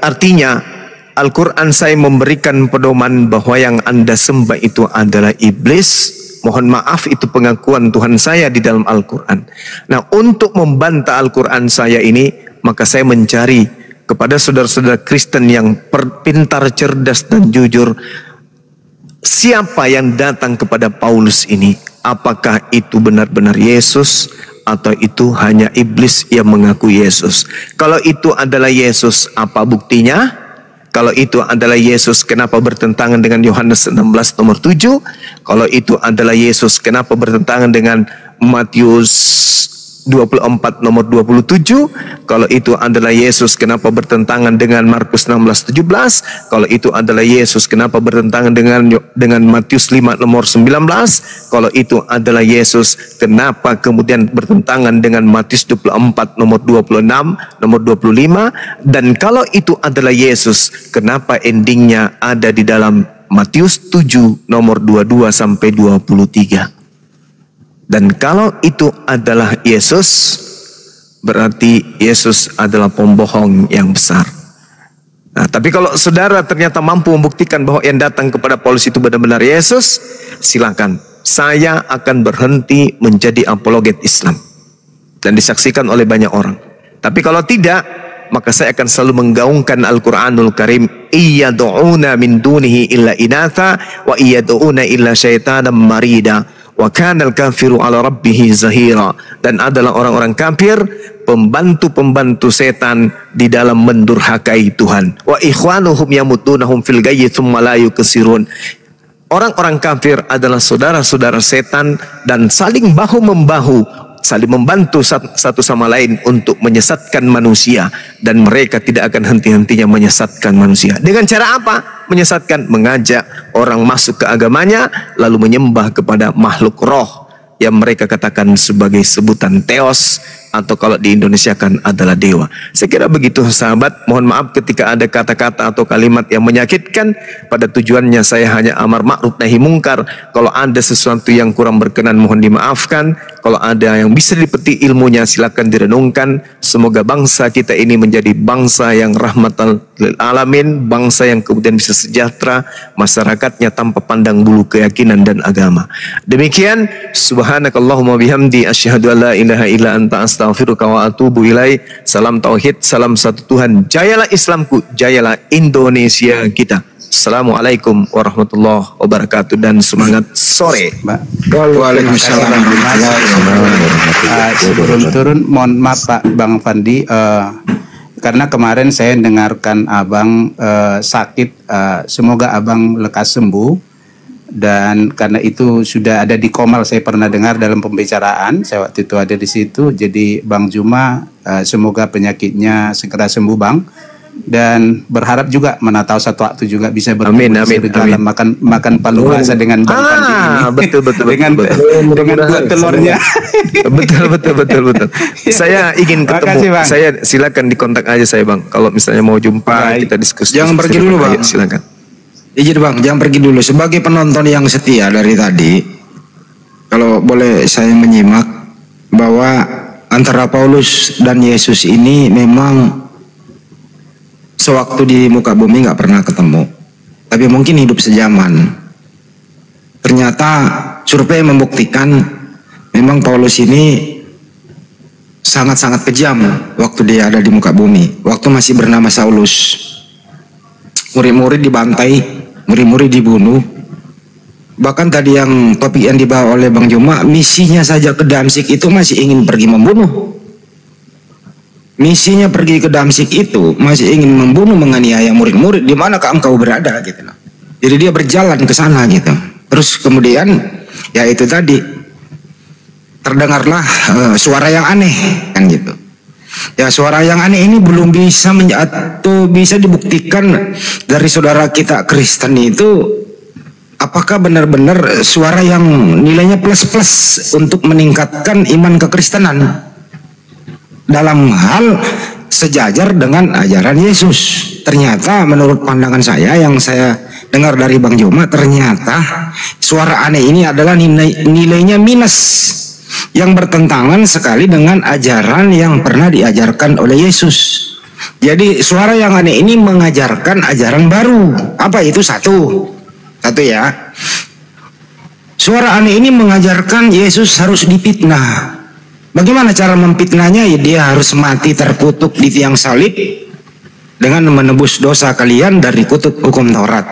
Artinya Al-Quran saya memberikan pedoman bahwa yang Anda sembah itu adalah iblis. Mohon maaf, itu pengakuan Tuhan saya di dalam Al-Quran. Nah, untuk membantah Al-Quran saya ini, maka saya mencari kepada saudara-saudara Kristen yang pintar, cerdas, dan jujur, siapa yang datang kepada Paulus ini? Apakah itu benar-benar Yesus atau itu hanya iblis yang mengaku Yesus? Kalau itu adalah Yesus, apa buktinya? Kalau itu adalah Yesus, kenapa bertentangan dengan Yohanes 16 nomor 7? Kalau itu adalah Yesus, kenapa bertentangan dengan Matius 24 nomor 27? Kalau itu adalah Yesus, kenapa bertentangan dengan Markus 16 17? Kalau itu adalah Yesus, kenapa bertentangan dengan Matius 5 nomor 19? Kalau itu adalah Yesus, kenapa kemudian bertentangan dengan Matius 24 nomor 26 nomor 25? Dan kalau itu adalah Yesus, kenapa endingnya ada di dalam Matius 7 nomor 22 sampai 23? Dan kalau itu adalah Yesus, berarti Yesus adalah pembohong yang besar. Nah, tapi kalau saudara ternyata mampu membuktikan bahwa yang datang kepada Paulus itu benar-benar Yesus, silakan. Saya akan berhenti menjadi apologet Islam dan disaksikan oleh banyak orang. Tapi kalau tidak, maka saya akan selalu menggaungkan Al-Quranul Karim. Iyad'una min dunihi illa inatha wa iyad'una illa syaitanan marida. Wa kanal kafiru ala rabbihi zahira. Dan adalah orang-orang kafir pembantu-pembantu setan di dalam mendurhakai Tuhan. Wa ikhwanuhum yamudunahum fil gayyi thumma la yukasirun. Orang-orang kafir adalah saudara-saudara setan dan saling bahu-membahu, saling membantu satu sama lain untuk menyesatkan manusia, dan mereka tidak akan henti-hentinya menyesatkan manusia. Dengan cara apa? Menyesatkan, mengajak orang masuk ke agamanya lalu menyembah kepada makhluk roh yang mereka katakan sebagai sebutan teos, atau kalau di Indonesia kan adalah dewa. Saya kira begitu sahabat. Mohon maaf ketika ada kata-kata atau kalimat yang menyakitkan. Pada tujuannya saya hanya amar ma'ruf nahi mungkar. Kalau ada sesuatu yang kurang berkenan mohon dimaafkan. Kalau ada yang bisa dipetik ilmunya silakan direnungkan. Semoga bangsa kita ini menjadi bangsa yang rahmatan lil alamin, bangsa yang kemudian bisa sejahtera, masyarakatnya tanpa pandang bulu keyakinan dan agama. Demikian, subhanakallahumma bihamdi asyhadu an la ilaha illa anta astaghfiruka wa atubu ilai. Salam tauhid, salam satu Tuhan. Jayalah Islamku, jayalah Indonesia kita. Assalamualaikum warahmatullahi wabarakatuh, dan semangat sore. Waalaikumsalam warahmatullahi wabarakatuh. Sebelum turun, mohon maaf Pak Bang Fandi, karena kemarin saya dengarkan Abang sakit, semoga Abang lekas sembuh. Dan karena itu sudah ada di Komal, saya pernah dengar dalam pembicaraan, saya waktu itu ada di situ. Jadi Bang Juma, semoga penyakitnya segera sembuh Bang. Dan berharap juga mana tahu satu waktu juga bisa bertemu dalam makan palu basah dengan Bang Pandi ini. Betul dengan buah telurnya. betul. Saya ingin ketemu. Makasih, Bang. Saya silakan dikontak aja saya Bang. Kalau misalnya mau jumpa kita diskusi. Jangan pergi dulu Bang. Silakan. Izin Bang, jangan pergi dulu. Sebagai penonton yang setia dari tadi, kalau boleh saya menyimak bahwa antara Paulus dan Yesus ini memang sewaktu di muka bumi nggak pernah ketemu, tapi mungkin hidup sejaman. Ternyata survei membuktikan memang Paulus ini sangat-sangat kejam waktu dia ada di muka bumi. Waktu masih bernama Saulus, murid-murid dibantai, murid-murid dibunuh. Bahkan tadi yang topik yang dibawa oleh Bang Juma, misinya saja ke Damsyik itu masih ingin pergi membunuh. Misinya pergi ke Damsyik itu masih ingin membunuh, menganiaya murid-murid. Di manakah engkau berada gitu. Jadi dia berjalan ke sana gitu. Terus kemudian ya itu tadi terdengarlah suara yang aneh kan gitu. Ya suara yang aneh ini belum bisa atau bisa dibuktikan dari saudara kita Kristen itu apakah benar-benar suara yang nilainya plus-plus untuk meningkatkan iman kekristenan dalam hal sejajar dengan ajaran Yesus. Ternyata menurut pandangan saya yang saya dengar dari Bang Juma, ternyata suara aneh ini adalah nilainya minus, yang bertentangan sekali dengan ajaran yang pernah diajarkan oleh Yesus. Jadi suara yang aneh ini mengajarkan ajaran baru. Apa itu? Satu ya. Suara aneh ini mengajarkan Yesus harus difitnah. Bagaimana cara memfitnahnya? Ya dia harus mati terkutuk di tiang salib dengan menebus dosa kalian dari kutuk hukum Taurat.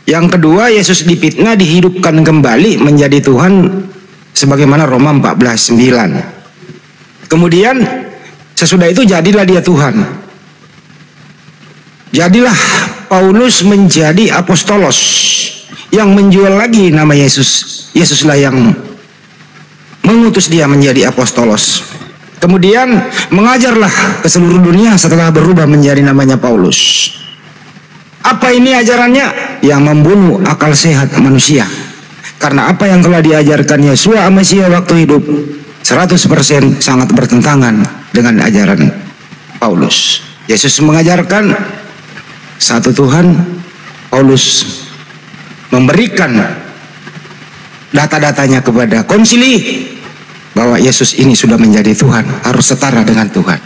Yang kedua, Yesus difitnah dihidupkan kembali menjadi Tuhan sebagaimana Roma 14:9. Kemudian sesudah itu jadilah dia Tuhan. Jadilah Paulus menjadi apostolos yang menjual lagi nama Yesus. Yesuslah yang mengutus dia menjadi apostolos. Kemudian mengajarlah ke seluruh dunia setelah berubah menjadi namanya Paulus. Apa ini ajarannya? Yang membunuh akal sehat manusia. Karena apa yang telah diajarkan Yesus Mesias waktu hidup 100% sangat bertentangan dengan ajaran Paulus. Yesus mengajarkan satu Tuhan, Paulus memberikan data-datanya kepada konsili bahwa Yesus ini sudah menjadi Tuhan, harus setara dengan Tuhan.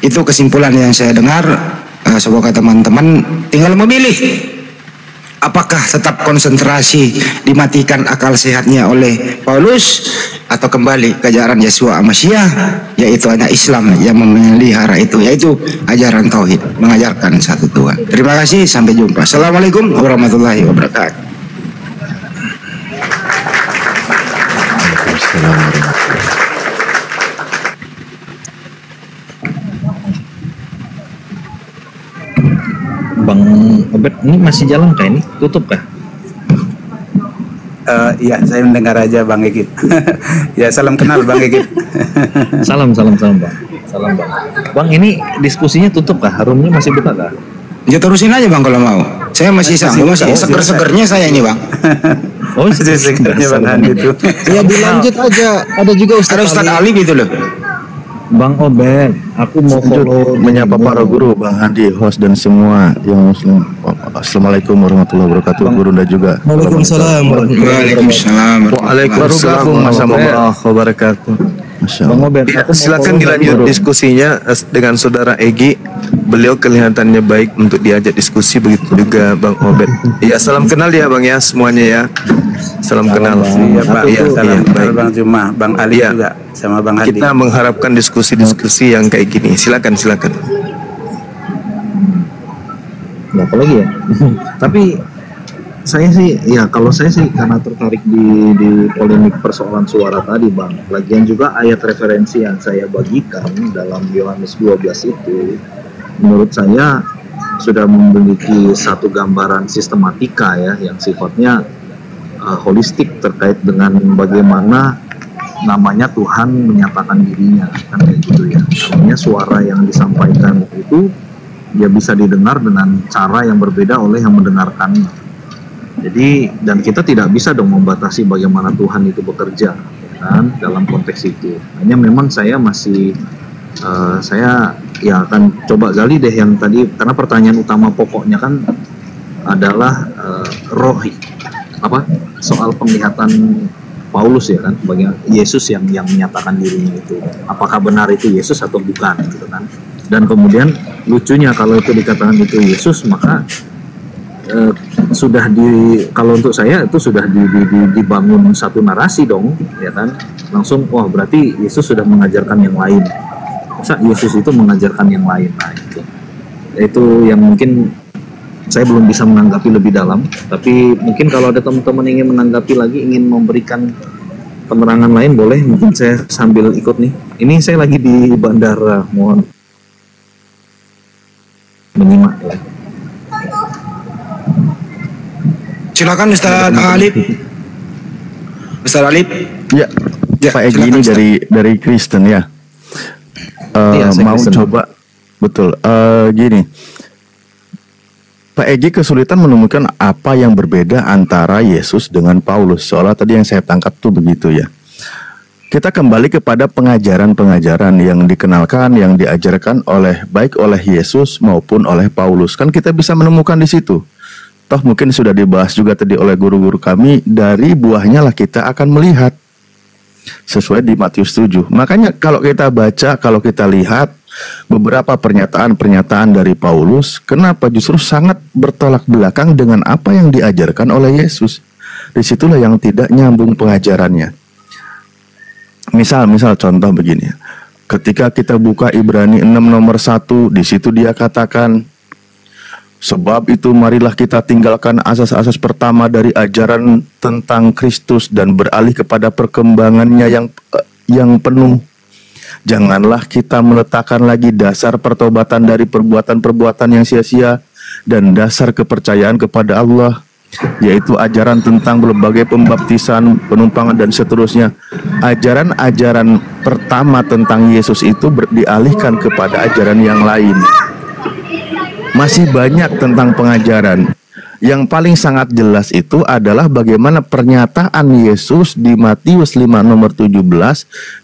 Itu kesimpulan yang saya dengar. Semoga teman-teman tinggal memilih apakah tetap konsentrasi dimatikan akal sehatnya oleh Paulus atau kembali ke ajaran Yesus Mesias, yaitu hanya Islam yang memelihara itu, yaitu ajaran tauhid, mengajarkan satu Tuhan. Terima kasih, sampai jumpa. Assalamualaikum warahmatullahi wabarakatuh. Bang Obed, ini masih jalan kah ini? Tutup kah? Iya, saya mendengar aja Bang Egit. Ya, salam kenal Bang Egit. Salam Bang. Salam Bang. Bang, ini diskusinya tutup kah? Harumnya masih buka kah? Ya terusin aja Bang kalau mau. Saya masih sanggup, masih seger-segernya saya ini Bang. Oh, segernya Bang Handi itu. Ya dilanjut aja. Ada juga Ustaz Ali gitu loh. Bang Obed, aku mau follow menyapa para guru, Bang Handi, host dan semua yang muslim. Assalamualaikum warahmatullahi wabarakatuh. Guru dan juga. Waalaikumsalam. Waalaikumsalam warahmatullahi wabarakatuh. Bang Obed, silakan dilanjut diskusinya dengan Saudara Egi. Beliau kelihatannya baik untuk diajak diskusi, begitu juga Bang Obed. Ya, salam kenal ya Bang ya semuanya ya. Salam kenal. Iya Pak. Iya, salam kenal baik. Bang Juma, Bang Ali juga sama Bang Hadi. Kita mengharapkan diskusi-diskusi yang kayak gini. Silakan. Apa lagi ya? Tapi saya sih, ya kalau saya sih karena tertarik di polemik persoalan suara tadi Bang. Lagian juga ayat referensi yang saya bagikan dalam Yohanes 12 itu, menurut saya sudah memiliki satu gambaran sistematika ya yang sifatnya holistik terkait dengan bagaimana namanya Tuhan menyatakan dirinya, kan kayak gitu ya. Artinya suara yang disampaikan itu dia bisa didengar dengan cara yang berbeda oleh yang mendengarkannya. Jadi, dan kita tidak bisa dong membatasi bagaimana Tuhan itu bekerja, kan, dalam konteks itu. Hanya memang saya masih saya ya akan coba gali deh yang tadi, karena pertanyaan utama pokoknya kan adalah soal penglihatan Paulus ya kan, sebagai Yesus yang menyatakan dirinya itu, apakah benar itu Yesus atau bukan gitu kan. Dan kemudian lucunya kalau itu dikatakan itu Yesus, maka kalau untuk saya itu sudah dibangun satu narasi dong ya kan, langsung wah berarti Yesus sudah mengajarkan yang lain. Masa Yesus itu mengajarkan yang lain? Nah itu yang mungkin saya belum bisa menanggapi lebih dalam, tapi mungkin kalau ada teman-teman ingin menanggapi lagi, ingin memberikan penerangan lain, boleh, mungkin saya sambil ikut nih. Ini saya lagi di bandara, mohon menyimak ya. Silakan Ustaz Alif. Ustaz Alif. Ya, Pak Egy ini dari Kristen ya. Mau Kristen. Coba betul. Gini, Pak Egy kesulitan menemukan apa yang berbeda antara Yesus dengan Paulus. Soalnya tadi yang saya tangkap tuh begitu ya. Kita kembali kepada pengajaran-pengajaran yang dikenalkan, yang diajarkan baik oleh Yesus maupun oleh Paulus. Kan kita bisa menemukan di situ. Toh mungkin sudah dibahas juga tadi oleh guru-guru kami, dari buahnya lah kita akan melihat. Sesuai di Matius 7. Makanya kalau kita baca, kalau kita lihat beberapa pernyataan-pernyataan dari Paulus, kenapa justru sangat bertolak belakang dengan apa yang diajarkan oleh Yesus. Disitulah yang tidak nyambung pengajarannya. Misal contoh begini, ketika kita buka Ibrani 6 nomor 1, di situ dia katakan, sebab itu marilah kita tinggalkan asas-asas pertama dari ajaran tentang Kristus dan beralih kepada perkembangannya yang penuh. Janganlah kita meletakkan lagi dasar pertobatan dari perbuatan-perbuatan yang sia-sia dan dasar kepercayaan kepada Allah, yaitu ajaran tentang berbagai pembaptisan, penumpangan dan seterusnya. Ajaran-ajaran pertama tentang Yesus itu dialihkan kepada ajaran yang lain. Masih banyak tentang pengajaran. Yang paling sangat jelas itu adalah bagaimana pernyataan Yesus di Matius 5 nomor 17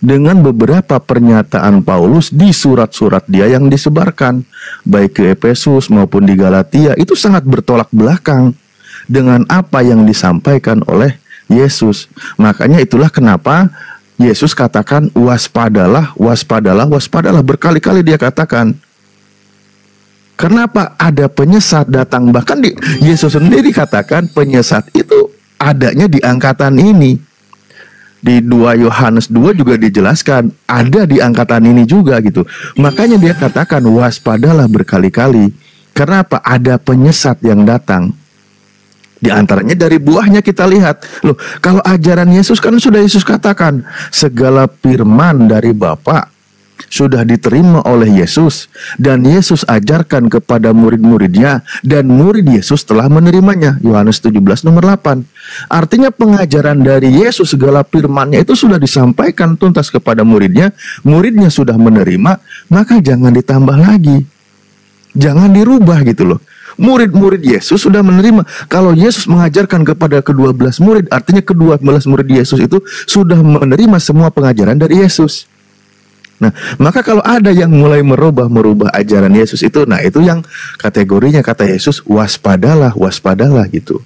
dengan beberapa pernyataan Paulus di surat-surat dia yang disebarkan, baik ke Efesus maupun di Galatia, itu sangat bertolak belakang dengan apa yang disampaikan oleh Yesus. Makanya itulah kenapa Yesus katakan waspadalah, waspadalah, waspadalah. Berkali-kali dia katakan. Kenapa ada penyesat datang? Bahkan Yesus sendiri katakan penyesat itu adanya di angkatan ini. Di 2 Yohanes 2 juga dijelaskan ada di angkatan ini juga gitu. Makanya dia katakan waspadalah berkali-kali. Kenapa? Ada penyesat yang datang. Di antaranya dari buahnya kita lihat. Loh, kalau ajaran Yesus kan sudah Yesus katakan, segala firman dari Bapa sudah diterima oleh Yesus dan Yesus ajarkan kepada murid-muridnya dan murid Yesus telah menerimanya. Yohanes 17 nomor 8. Artinya pengajaran dari Yesus, segala firman-Nya itu sudah disampaikan tuntas kepada muridnya, muridnya sudah menerima, maka jangan ditambah lagi, jangan dirubah gitu loh. Murid-murid Yesus sudah menerima. Kalau Yesus mengajarkan kepada ke-12 murid, artinya ke-12 murid Yesus itu sudah menerima semua pengajaran dari Yesus. Nah, maka kalau ada yang mulai merubah ajaran Yesus itu, nah itu yang kategorinya kata Yesus, waspadalah, waspadalah gitu.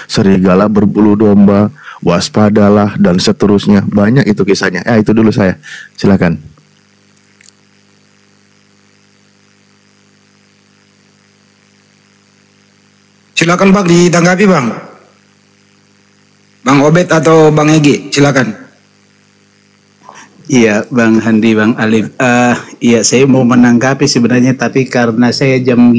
Serigala berbulu domba, waspadalah, dan seterusnya. Banyak itu kisahnya. Itu dulu saya. Silakan. Silakan Bang, ditanggapi Bang. Bang Obed atau Bang Egy, silakan. Iya, Bang Handi, Bang Alif. Iya, saya mau menanggapi sebenarnya, tapi karena saya jam